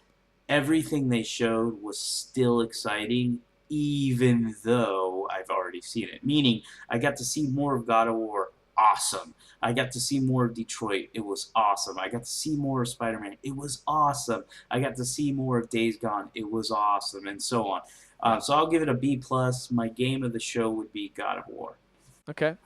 everything they showed was still exciting, even though I've already seen it. Meaning, I got to see more of God of War. Awesome. I got to see more of Detroit. It was awesome. I got to see more of Spider-Man. It was awesome. I got to see more of Days Gone. It was awesome, and so on. So I'll give it a B+. My game of the show would be God of War. Okay.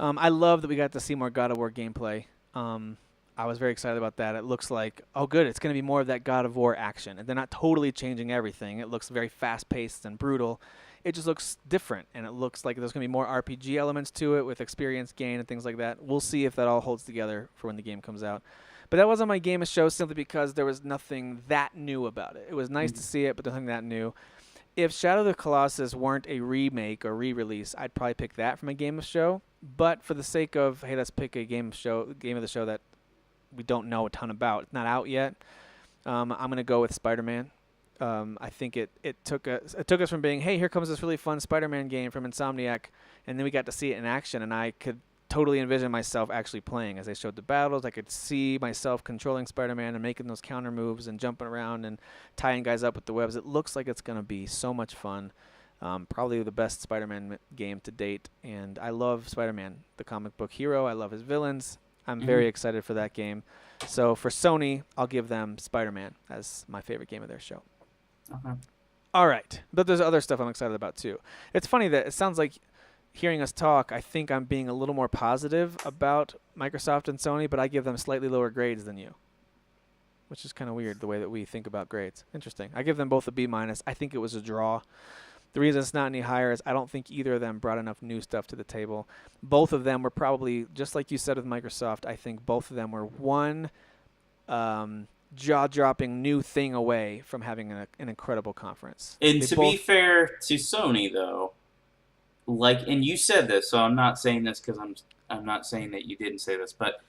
I love that we got to see more God of War gameplay. I was very excited about that. It looks like, oh, good, it's going to be more of that God of War action. And they're not totally changing everything. It looks very fast-paced and brutal. It just looks different, and it looks like there's going to be more RPG elements to it with experience gain and things like that. We'll see if that all holds together for when the game comes out. But that wasn't my game of show simply because there was nothing that new about it. It was nice to see it, but nothing that new. If Shadow of the Colossus weren't a remake or re-release, I'd probably pick that from a game of show. But for the sake of, hey, let's pick a game of the show that we don't know a ton about. It's not out yet. I'm going to go with Spider-Man. I think it took us from being, hey, here comes this really fun Spider-Man game from Insomniac, and then we got to see it in action, and I could totally envision myself actually playing. As they showed the battles, I could see myself controlling Spider-Man and making those counter moves and jumping around and tying guys up with the webs. It looks like it's going to be so much fun. Probably the best Spider-Man game to date, and I love Spider-Man, the comic book hero. I love his villains. I'm very excited for that game. So for Sony, I'll give them Spider-Man as my favorite game of their show. Okay. All right, but there's other stuff I'm excited about too. It's funny that it sounds like hearing us talk, I think I'm being a little more positive about Microsoft and Sony, but I give them slightly lower grades than you, which is kind of weird the way that we think about grades. Interesting. I give them both a B-. I think it was a draw. The reason it's not any higher is I don't think either of them brought enough new stuff to the table. Both of them were probably, just like you said with Microsoft, I think both of them were one jaw-dropping new thing away from having an incredible conference. And They to both- be fair to Sony, though, and you said this, so I'm not saying this because I'm not saying that you didn't say this, but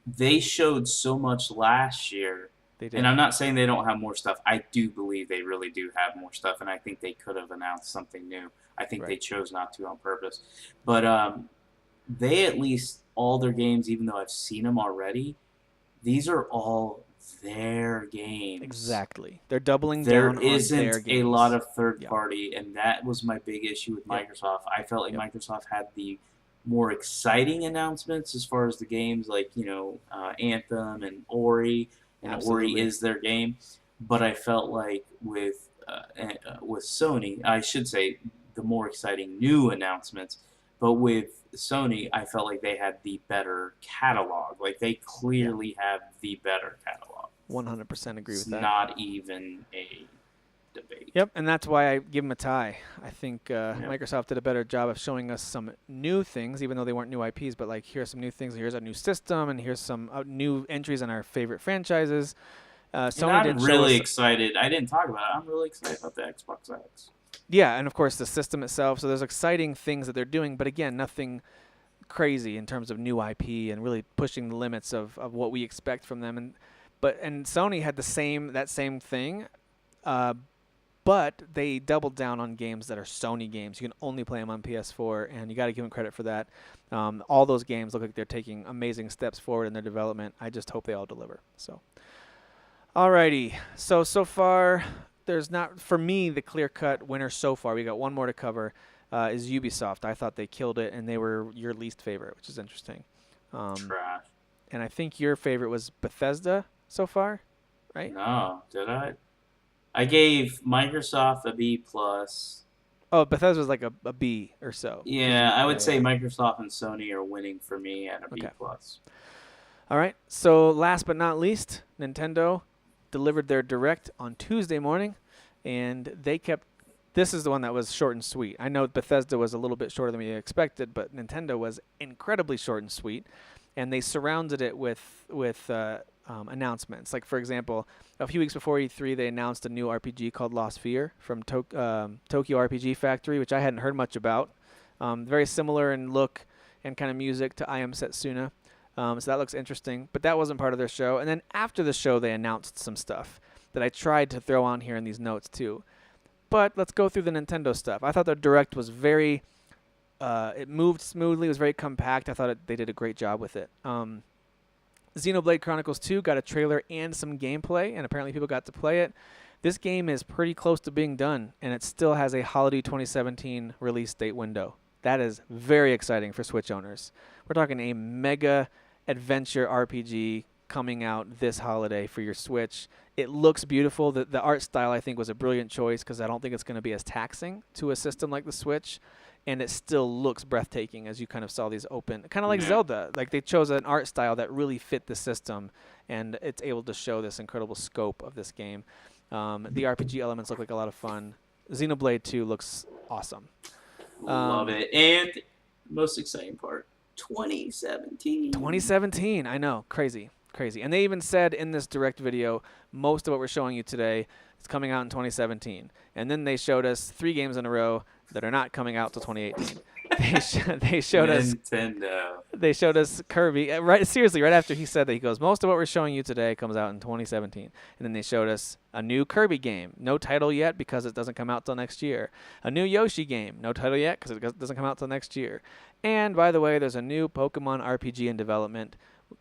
they showed so much last year. they did. And I'm not saying they don't have more stuff. I do believe they really do have more stuff, and I think they could have announced something new. I think they Right. chose not to on purpose. But they at least, all their games, even though I've seen them already, these are all their games. Exactly. They're doubling There down on their isn't a games. lot of third Yeah. party, and that was my big issue with Yep. Microsoft. I felt like Yep. Microsoft had the more exciting announcements as far as the games, like Anthem and Ori, and Absolutely. Ori is their game. But I felt like with Sony, I should say, the more exciting new announcements. But with Sony, I felt like they had the better catalog. Like they clearly have the better catalog. 100% agree with It's that. not even a debate. Yep, and that's why I give them a tie. I think Microsoft did a better job of showing us some new things, even though they weren't new IPs. But like, here's some new things. Here's a new system, and here's some new entries in our favorite franchises. Sony And I'm didn't show really us. excited. I didn't talk about it. I'm really excited about the Xbox X. Yeah, and of course the system itself. So there's exciting things that they're doing, but again, nothing crazy in terms of new IP and really pushing the limits of what we expect from them. And Sony had that same thing, but they doubled down on games that are Sony games. You can only play them on PS4, and you got to give them credit for that. All those games look like they're taking amazing steps forward in their development. I just hope they all deliver. So, alrighty. So far, there's not, for me, the clear-cut winner so far. We got one more to cover. Is Ubisoft. I thought they killed it, and they were your least favorite, which is interesting. Trash. And I think your favorite was Bethesda so far, right? No, did I? I gave Microsoft a B plus. Oh, Bethesda was like a B or so. Yeah, I would say yeah. Microsoft and Sony are winning for me at a B Okay. plus. All right. So last but not least, Nintendo delivered their Direct on Tuesday morning, and they kept. This is the one that was short and sweet. I know Bethesda was a little bit shorter than we expected, but Nintendo was incredibly short and sweet, and they surrounded it with announcements. Like, for example, a few weeks before E3, they announced a new RPG called Lost Sphear from Tokyo RPG Factory, which I hadn't heard much about. Very similar in look and kind of music to I Am Setsuna. So that looks interesting, but that wasn't part of their show. And then after the show, they announced some stuff that I tried to throw on here in these notes too. But let's go through the Nintendo stuff. I thought the Direct was very, it moved smoothly. It was very compact. I thought they did a great job with it. Xenoblade Chronicles 2 got a trailer and some gameplay, and apparently people got to play it. This game is pretty close to being done, and it still has a holiday 2017 release date window. That is very exciting for Switch owners. We're talking a mega adventure RPG coming out this holiday for your Switch. It looks beautiful. The art style, I think, was a brilliant choice because I don't think it's going to be as taxing to a system like the Switch. And it still looks breathtaking as you kind of saw these open, kind of like Zelda. Like they chose an art style that really fit the system, and it's able to show this incredible scope of this game. The RPG elements look like a lot of fun. Xenoblade 2 looks awesome. Love it. And most exciting part, 2017. 2017, I know, crazy. And they even said in this Direct video, most of what we're showing you today is coming out in 2017. And then they showed us 3 games in a row that are not coming out till 2018. They showed us Nintendo. They showed us Kirby. Right after he said that, he goes, most of what we're showing you today comes out in 2017. And then they showed us a new Kirby game. No title yet because it doesn't come out till next year. A new Yoshi game. No title yet because it doesn't come out till next year. And by the way, there's a new Pokemon RPG in development.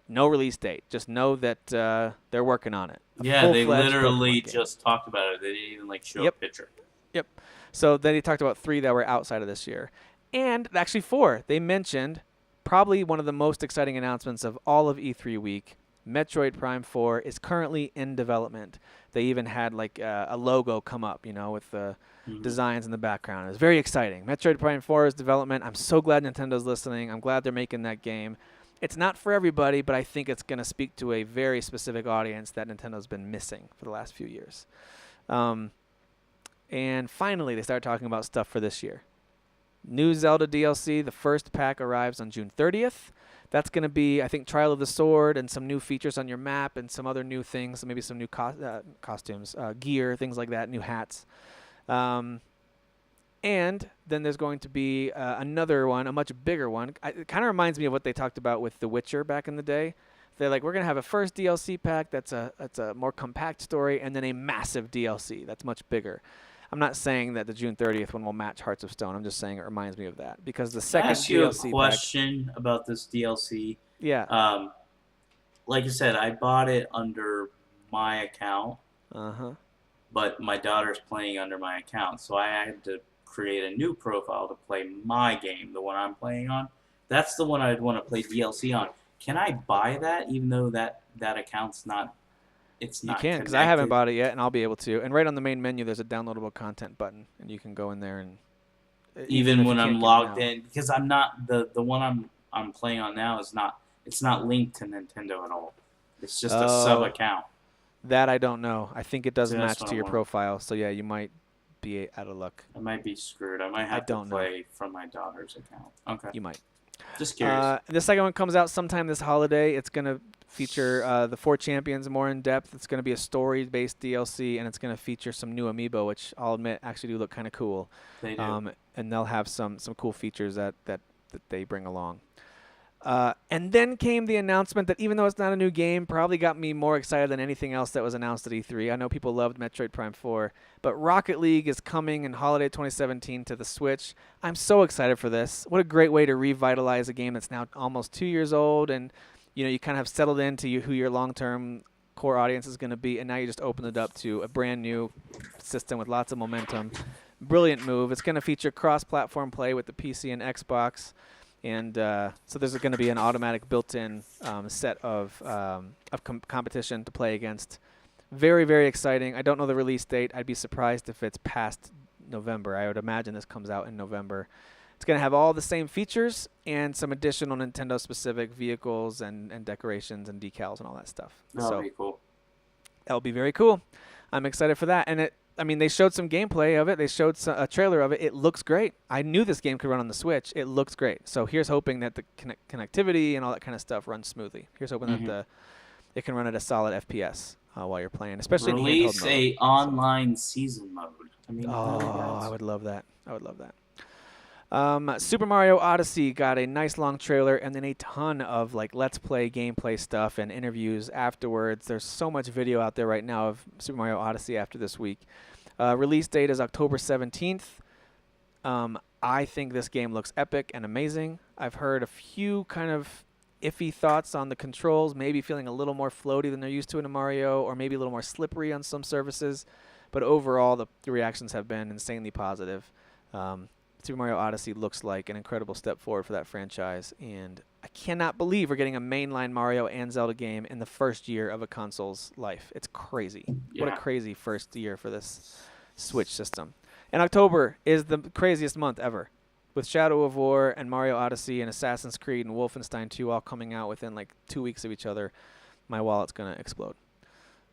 No release date. Just know that they're working on it. Yeah, they full-fledged literally Pokemon game. just talked about it. They didn't even show Yep. a picture. Yep. So then he talked about 3 that were outside of this year. And actually 4. They mentioned probably one of the most exciting announcements of all of E3 week. Metroid Prime 4 is currently in development. They even had a logo come up, with the designs in the background. It was very exciting. Metroid Prime 4 is development. I'm so glad Nintendo's listening. I'm glad they're making that game. It's not for everybody, but I think it's going to speak to a very specific audience that Nintendo's been missing for the last few years. And finally, they started talking about stuff for this year. New Zelda DLC, the first pack arrives on June 30th. That's going to be, I think, Trial of the Sword and some new features on your map and some other new things, maybe some new costumes, gear, things like that, new hats. And then there's going to be another one, a much bigger one. It kind of reminds me of what they talked about with The Witcher back in the day. They're like, we're going to have a first DLC pack that's a more compact story, and then a massive DLC that's much bigger. I'm not saying that the June 30th one will match Hearts of Stone. I'm just saying it reminds me of that. Because the second Can I ask you DLC a question about this DLC? Yeah. Like I said, I bought it under my account, but my daughter's playing under my account, so I had to create a new profile to play my game, the one I'm playing on. That's the one I'd want to play DLC on. Can I buy that, even though that account's not? It's not. You can, because I haven't bought it yet, and I'll be able to. And right on the main menu, there's a downloadable content button, and you can go in there and. Even when I'm logged in, because I'm not the one I'm playing on now is not. It's not linked to Nintendo at all. It's just a sub account. That I don't know. I think it does See, match that's to your what I want. profile. So yeah, you might be out of luck. I might be screwed. I might have to play from my daughter's account. Okay. You might. Just curious. The second one comes out sometime this holiday. It's going to feature the 4 champions more in depth. It's going to be a story-based DLC, and it's going to feature some new amiibo, which I'll admit actually do look kind of cool. They do. And they'll have some cool features that they bring along. And then came the announcement that even though it's not a new game, probably got me more excited than anything else that was announced at E3. I know people loved Metroid Prime 4, but Rocket League is coming in holiday 2017 to the Switch. I'm so excited for this. What a great way to revitalize a game that's now almost 2 years old, and you kind of have settled into who your long-term core audience is going to be, and now you just open it up to a brand new system with lots of momentum. Brilliant move. It's going to feature cross-platform play with the PC and Xbox. And so there's going to be an automatic built-in set of competition to play against. Very, very exciting. I don't know the release date. I'd be surprised if it's past November. I would imagine this comes out in November. It's going to have all the same features and some additional Nintendo-specific vehicles and decorations and decals and all that stuff. That'll be cool. That'll be very cool. I'm excited for that. And they showed some gameplay of it. They showed a trailer of it. It looks great. I knew this game could run on the Switch. It looks great. So here's hoping that the connectivity and all that kind of stuff runs smoothly. Here's hoping that it can run at a solid FPS while you're playing, especially release in handheld mode. online season mode. I would love that. I would love that. Super Mario Odyssey got a nice long trailer and then a ton of Let's Play gameplay stuff and interviews afterwards. There's so much video out there right now of Super Mario Odyssey after this week. Release date is October 17th. I think this game looks epic and amazing. I've heard a few kind of iffy thoughts on the controls, maybe feeling a little more floaty than they're used to in a Mario, or maybe a little more slippery on some surfaces. But overall, the reactions have been insanely positive. Super Mario Odyssey looks like an incredible step forward for that franchise, and I cannot believe we're getting a mainline Mario and Zelda game in the first year of a console's life. It's crazy. Yeah. What a crazy first year for this Switch system. And October is the craziest month ever, with Shadow of War and Mario Odyssey and Assassin's Creed and Wolfenstein 2 all coming out within 2 weeks of each other. My wallet's going to explode.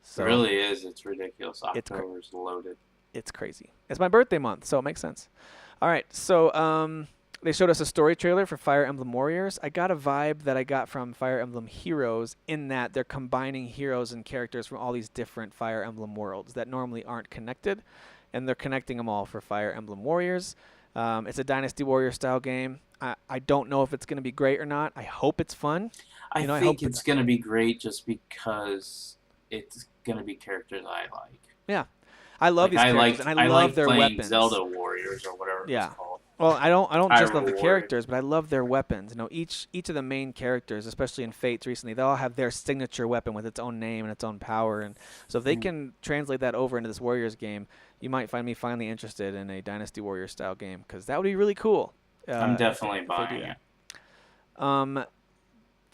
So it really is. It's ridiculous. October's loaded. It's crazy. It's my birthday month, so it makes sense. All right, so they showed us a story trailer for Fire Emblem Warriors. I got a vibe that I got from Fire Emblem Heroes in that they're combining heroes and characters from all these different Fire Emblem worlds that normally aren't connected, and they're connecting them all for Fire Emblem Warriors. It's a Dynasty Warrior style game. I don't know if it's going to be great or not. I hope it's fun. I think it's going to be great just because it's going to be characters I like. Yeah. I love these characters, and I love their playing weapons. Zelda Warriors or whatever it's called. Well, I don't just love the Hyrule characters, but I love their weapons. Each of the main characters, especially in Fates recently, they all have their signature weapon with its own name and its own power. And so if they can translate that over into this Warriors game, you might find me finally interested in a Dynasty Warrior style game, because that would be really cool. I'm definitely buying it.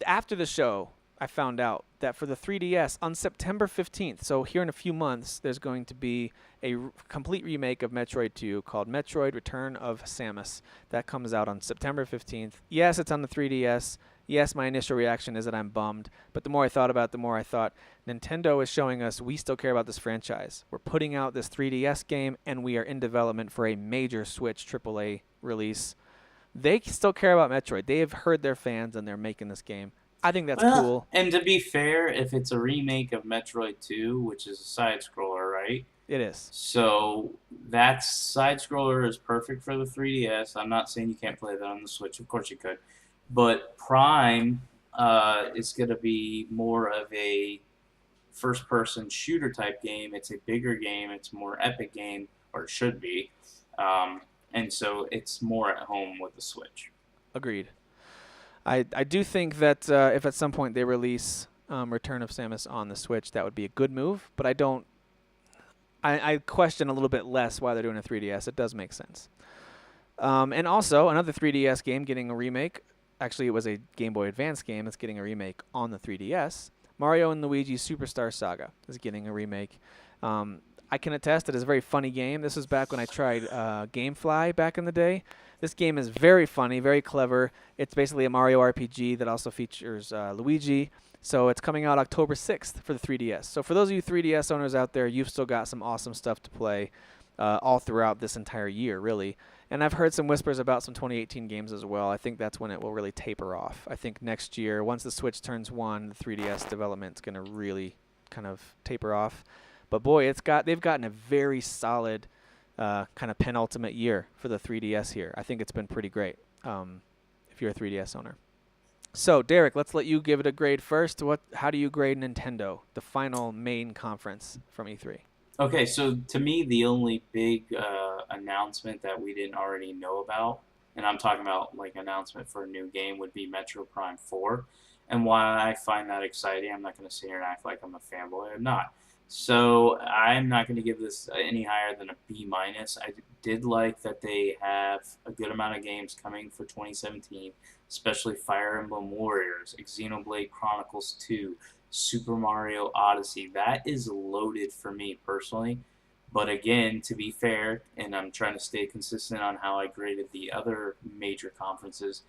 After the show, I found out that for the 3DS on September 15th, so here in a few months, there's going to be a complete remake of Metroid 2 called Metroid Return of Samus. That comes out on September 15th. Yes, it's on the 3DS. Yes, my initial reaction is that I'm bummed, but the more I thought about it, the more I thought, Nintendo is showing us we still care about this franchise. We're putting out this 3DS game, and we are in development for a major Switch AAA release. they still care about Metroid. They have heard their fans, and they're making this game. I think that's Well, cool. And to be fair, if it's a remake of Metroid 2, which is a side scroller, right? It is. So that side scroller is perfect for the 3DS. I'm not saying you can't play that on the Switch. Of course you could. But Prime is going to be more of a first-person shooter type game. It's a bigger game. It's a more epic game, or it should be. And so it's more at home with the Switch. Agreed. I do think that if at some point they release Return of Samus on the Switch, that would be a good move. But I question a little bit less why they're doing a 3DS. It does make sense. And also, another 3DS game getting a remake. Actually, it was a Game Boy Advance game that's getting a remake on the 3DS. Mario and Luigi Superstar Saga is getting a remake. I can attest it is a very funny game. This was back when I tried GameFly back in the day. This game is very funny, very clever. It's basically a Mario RPG that also features Luigi. So it's coming out October 6th for the 3DS. So for those of you 3DS owners out there, you've still got some awesome stuff to play all throughout this entire year, really. And I've heard some whispers about some 2018 games as well. I think that's when it will really taper off. I think next year, once the Switch turns 1, the 3DS development is going to really kind of taper off. But boy, they've gotten a very solid kind of penultimate year for the 3DS here. I think it's been pretty great if you're a 3DS owner. So, Derek, let's let you give it a grade first. How do you grade Nintendo, the final main conference from E3? Okay, so to me, the only big announcement that we didn't already know about, and I'm talking about like announcement for a new game, would be Metro Prime 4. And why I find that exciting, I'm not going to sit here and act like I'm a fanboy. I'm not. So I'm not going to give this any higher than a B-. I did like that they have a good amount of games coming for 2017, especially Fire Emblem Warriors, Xenoblade Chronicles 2, Super Mario Odyssey. That is loaded for me personally. But again, to be fair, and I'm trying to stay consistent on how I graded the other major conferences,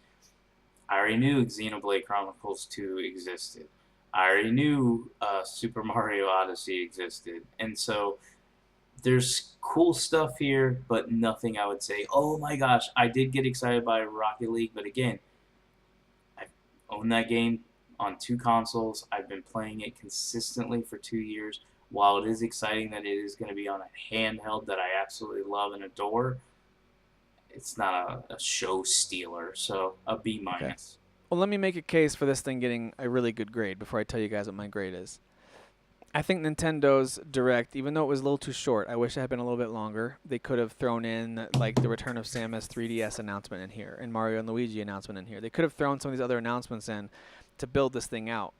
I already knew Xenoblade Chronicles 2 existed. I already knew Super Mario Odyssey existed. And so there's cool stuff here, but nothing I would say, oh my gosh, I did get excited by Rocket League. But again, I've owned that game on 2 consoles. I've been playing it consistently for 2 years. While it is exciting that it is going to be on a handheld that I absolutely love and adore, it's not a show stealer. So a B-. Okay. Well, let me make a case for this thing getting a really good grade before I tell you guys what my grade is. I think Nintendo's Direct, even though it was a little too short, I wish it had been a little bit longer. They could have thrown in like the Return of Samus 3DS announcement in here and Mario and Luigi announcement in here. They could have thrown some of these other announcements in to build this thing out,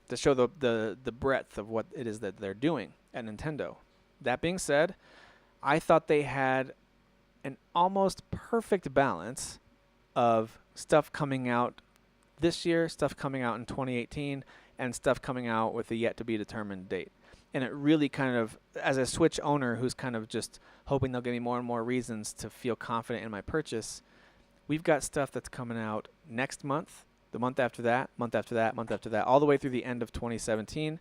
to show the breadth of what it is that they're doing at Nintendo. That being said, I thought they had an almost perfect balance of stuff coming out this year, stuff coming out in 2018, and stuff coming out with a yet-to-be-determined date. And it really kind of, as a Switch owner who's kind of just hoping they'll give me more and more reasons to feel confident in my purchase, we've got stuff that's coming out next month, the month after that, month after that, month after that, all the way through the end of 2017.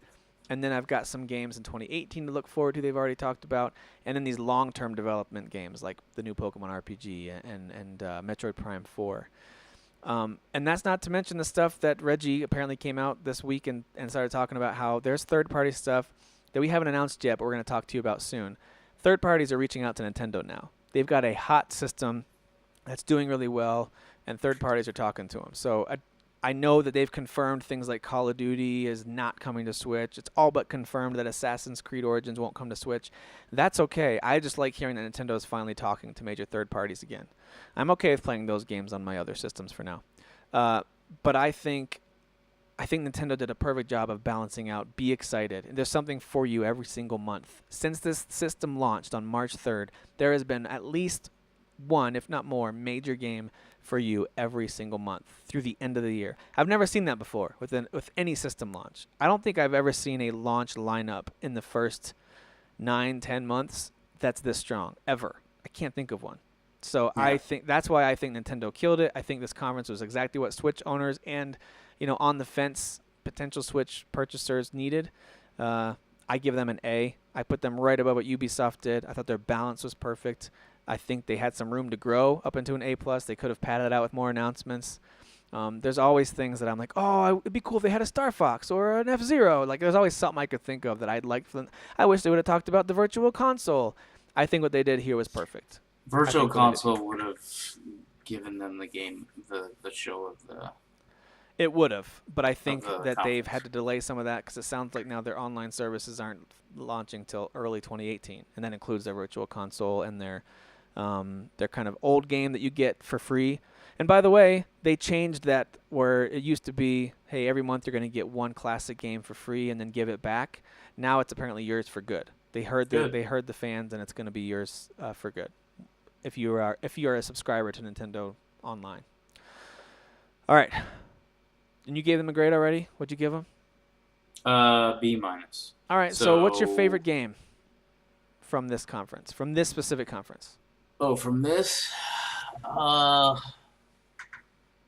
And then I've got some games in 2018 to look forward to they've already talked about. And then these long-term development games like the new Pokemon RPG and Metroid Prime 4. And that's not to mention the stuff that Reggie apparently came out this week and started talking about how there's third-party stuff that we haven't announced yet, but we're going to talk to you about soon. Third parties are reaching out to Nintendo now. They've got a hot system that's doing really well, and third parties are talking to them. So I know that they've confirmed things like Call of Duty is not coming to Switch. It's all but confirmed that Assassin's Creed Origins won't come to Switch. That's okay. I just like hearing that Nintendo is finally talking to major third parties again. I'm okay with playing those games on my other systems for now. But I think Nintendo did a perfect job of balancing out, be excited. There's something for you every single month. Since this system launched on March 3rd, there has been at least one, if not more, major game for you every single month through the end of the year. I've never seen that before with any system launch. I don't think I've ever seen a launch lineup in the first 9-10 months that's this strong, ever. I can't think of one. So yeah. I think that's why I think Nintendo killed it. I think this conference was exactly what Switch owners and, on the fence potential Switch purchasers needed. I give them an A. I put them right above what Ubisoft did. I thought their balance was perfect. I think they had some room to grow up into an A+. They could have padded it out with more announcements. There's always things that I'm like, oh, it'd be cool if they had a Star Fox or an F-Zero. Like, there's always something I could think of that I'd like for them. I wish they would have talked about the Virtual Console. I think what they did here was perfect. Virtual Console would have given them the game, the show of the. It would have, but I think the that they've conference. had to delay some of that because it sounds like now their online services aren't launching till early 2018, and that includes their Virtual Console and their kind of old game that you get for free. And by the way, they changed that where it used to be, hey, every month you're going to get one classic game for free and then give it back. Now it's apparently yours for good. They heard the fans, and it's going to be yours for good if you are a subscriber to Nintendo Online. All right. And you gave them a grade already? What'd you give them? B-. All right. So what's your favorite game from this conference, from this specific conference? Oh, from this, I'm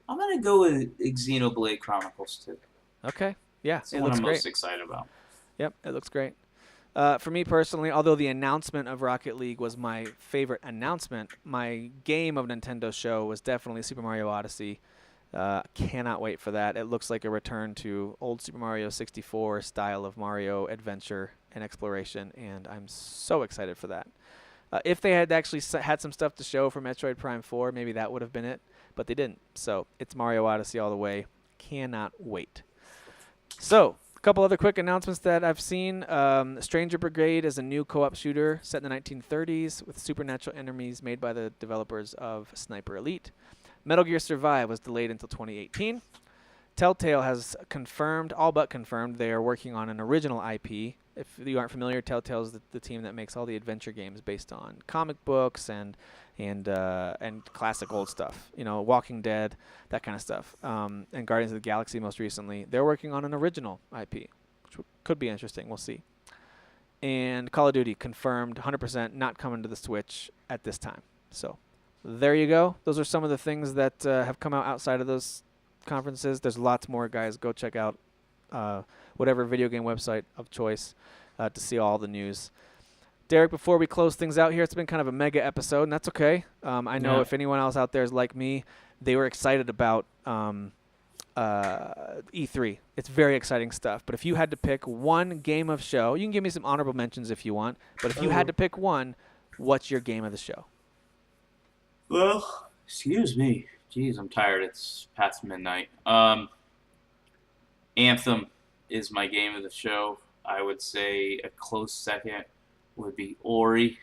gonna go with Xenoblade Chronicles 2. Okay. Yeah, That's the it one looks I'm great. most excited about. Yep, it looks great. For me personally, although the announcement of Rocket League was my favorite announcement, my game of Nintendo show was definitely Super Mario Odyssey. Cannot wait for that. It looks like a return to old Super Mario 64 style of Mario adventure and exploration, and I'm so excited for that. If they had actually had some stuff to show for Metroid Prime 4, maybe that would have been it, but they didn't. So it's Mario Odyssey all the way. Cannot wait. So a couple other quick announcements that I've seen. Stranger Brigade is a new co-op shooter set in the 1930s with supernatural enemies made by the developers of Sniper Elite. Metal Gear Survive was delayed until 2018. Telltale has confirmed, all but confirmed, they are working on an original IP. If you aren't familiar, Telltale is the team that makes all the adventure games based on comic books and classic old stuff. You know, Walking Dead, that kind of stuff. And Guardians of the Galaxy most recently. They're working on an original IP, which could be interesting. We'll see. And Call of Duty confirmed 100% not coming to the Switch at this time. So there you go. Those are some of the things that have come out outside of those conferences. There's lots more, guys. Go check out whatever video game website of choice to see all the news. Derek, before we close things out here, it's been kind of a mega episode, and that's okay. I know if anyone else out there is like me, they were excited about E3. It's very exciting stuff. But if you had to pick one game of show, you can give me some honorable mentions if you want, but if you had to pick one, what's your game of the show? Well, excuse me. Jeez, I'm tired. It's past midnight. Anthem is my game of the show. I would say a close second would be Ori.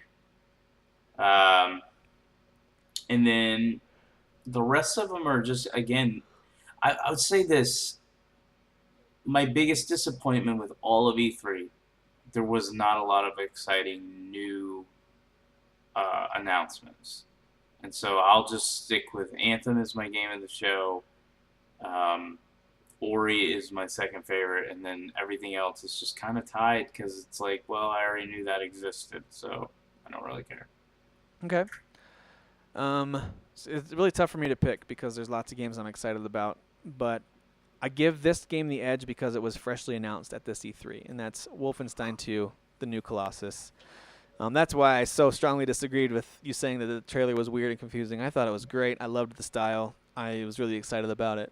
And then the rest of them are just, again, I would say this. My biggest disappointment with all of E3, there was not a lot of exciting new announcements. And so I'll just stick with Anthem as my game of the show. Ori is my second favorite, and then everything else is just kind of tied because it's like, well, I already knew that existed, so I don't really care. Okay. It's really tough for me to pick because there's lots of games I'm excited about, but I give this game the edge because it was freshly announced at this E3, and that's Wolfenstein 2, The New Colossus. That's why I so strongly disagreed with you saying that the trailer was weird and confusing. I thought it was great. I loved the style. I was really excited about it.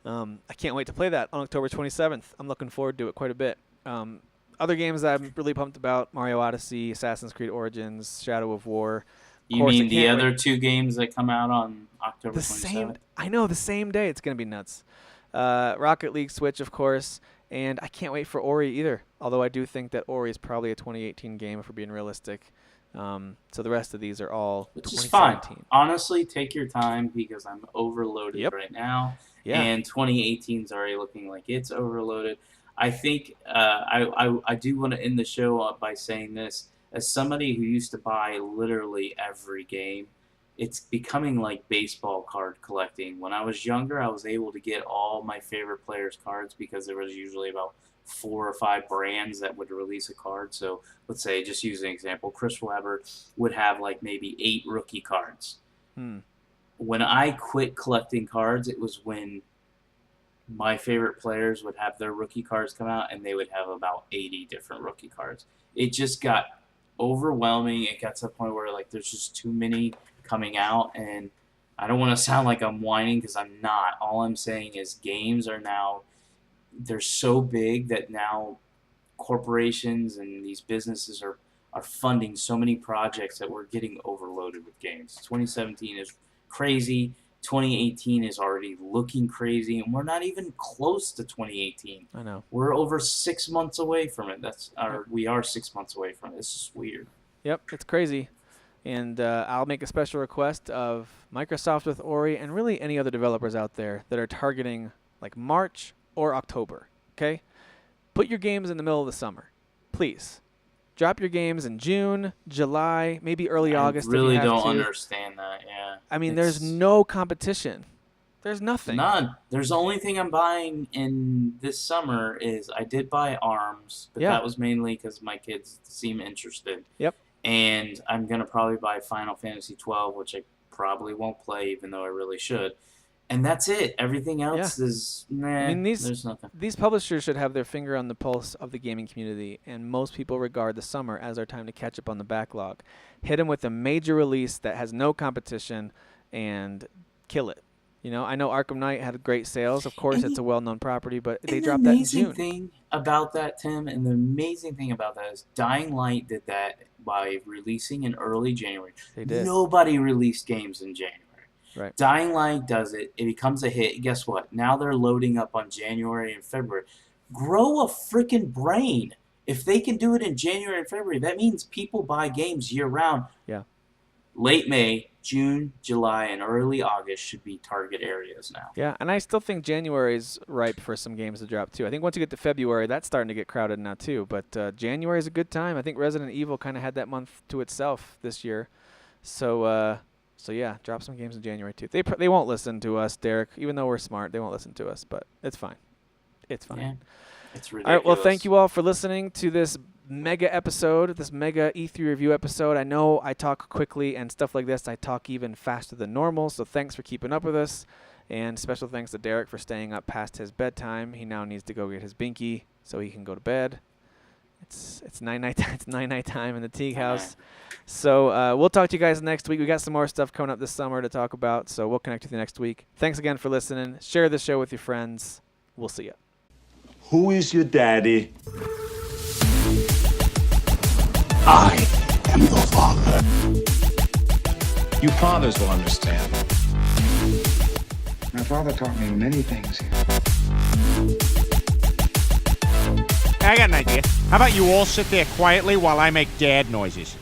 I can't wait to play that on October 27th. I'm looking forward to it quite a bit. Other games that I'm really pumped about, Mario Odyssey, Assassin's Creed Origins, Shadow of War. You mean the other two games that come out on October 27th? I know, the same day. It's going to be nuts. Rocket League Switch, of course. And I can't wait for Ori either, although I do think that Ori is probably a 2018 game if we're being realistic. So the rest of these are all Which is fine. 2017. Honestly, take your time because I'm overloaded right now. Yeah. And 2018 is already looking like it's overloaded. I think I do want to end the show by saying this. As somebody who used to buy literally every game, it's becoming like baseball card collecting. When I was younger, I was able to get all my favorite players' cards because there was usually about 4 or 5 brands that would release a card. So let's say, just use an example, Chris Webber would have like maybe 8 rookie cards. When I quit collecting cards, it was when my favorite players would have their rookie cards come out and they would have about 80 different rookie cards. It just got overwhelming. It got to the point where like there's just too many coming out, and I don't want to sound like I'm whining because I'm not. All I'm saying is games are now, they're so big that now corporations and these businesses are funding so many projects that we're getting overloaded with games. 2017 is crazy. 2018 is already looking crazy, and we're not even close to 2018. I know. We're over 6 months away from it. We are 6 months away from it. It's just weird. Yep, it's crazy. And I'll make a special request of Microsoft with Ori and really any other developers out there that are targeting like March or October, okay? Put your games in the middle of the summer, please. Drop your games in June, July, maybe early August. I really if you have don't to. understand that, yeah. I mean, there's no competition. There's nothing. None. There's the only thing I'm buying in this summer is I did buy ARMS, but Yeah. that was mainly because my kids seem interested. Yep. And I'm going to probably buy Final Fantasy 12, which I probably won't play, even though I really should. And that's it. Everything else is, nah, there's nothing. These publishers should have their finger on the pulse of the gaming community, and most people regard the summer as our time to catch up on the backlog. Hit them with a major release that has no competition and kill it. You know, I know Arkham Knight had great sales. Of course, it's a well-known property, but they dropped that in June. The amazing thing about that, Tim, and the amazing thing about that is Dying Light did that by releasing in early January. They did. Nobody released games in January. Right. Dying Light does it. It becomes a hit. Guess what? Now they're loading up on January and February. Grow a freaking brain. If they can do it in January and February, that means people buy games year-round. Yeah. Late May, June, July, and early August should be target areas now. Yeah, and I still think January is ripe for some games to drop, too. I think once you get to February, that's starting to get crowded now, too. But January is a good time. I think Resident Evil kind of had that month to itself this year. So yeah, drop some games in January, too. They won't listen to us, Derek. Even though we're smart, they won't listen to us. But it's fine. It's fine. Yeah, it's ridiculous. All right, well, thank you all for listening to this mega episode, this mega E3 review episode. I know I talk quickly and stuff like this. I talk even faster than normal, so thanks for keeping up with us. And special thanks to Derek for staying up past his bedtime. He now needs to go get his binky so he can go to bed. It's night time in the Teague house. So we'll talk to you guys next week. We got some more stuff coming up this summer to talk about, so we'll connect with you next week. Thanks again for listening. Share the show with your friends. We'll see you. Who is your daddy? I am the father. You fathers will understand. My father taught me many things. I got an idea. How about you all sit there quietly while I make dad noises?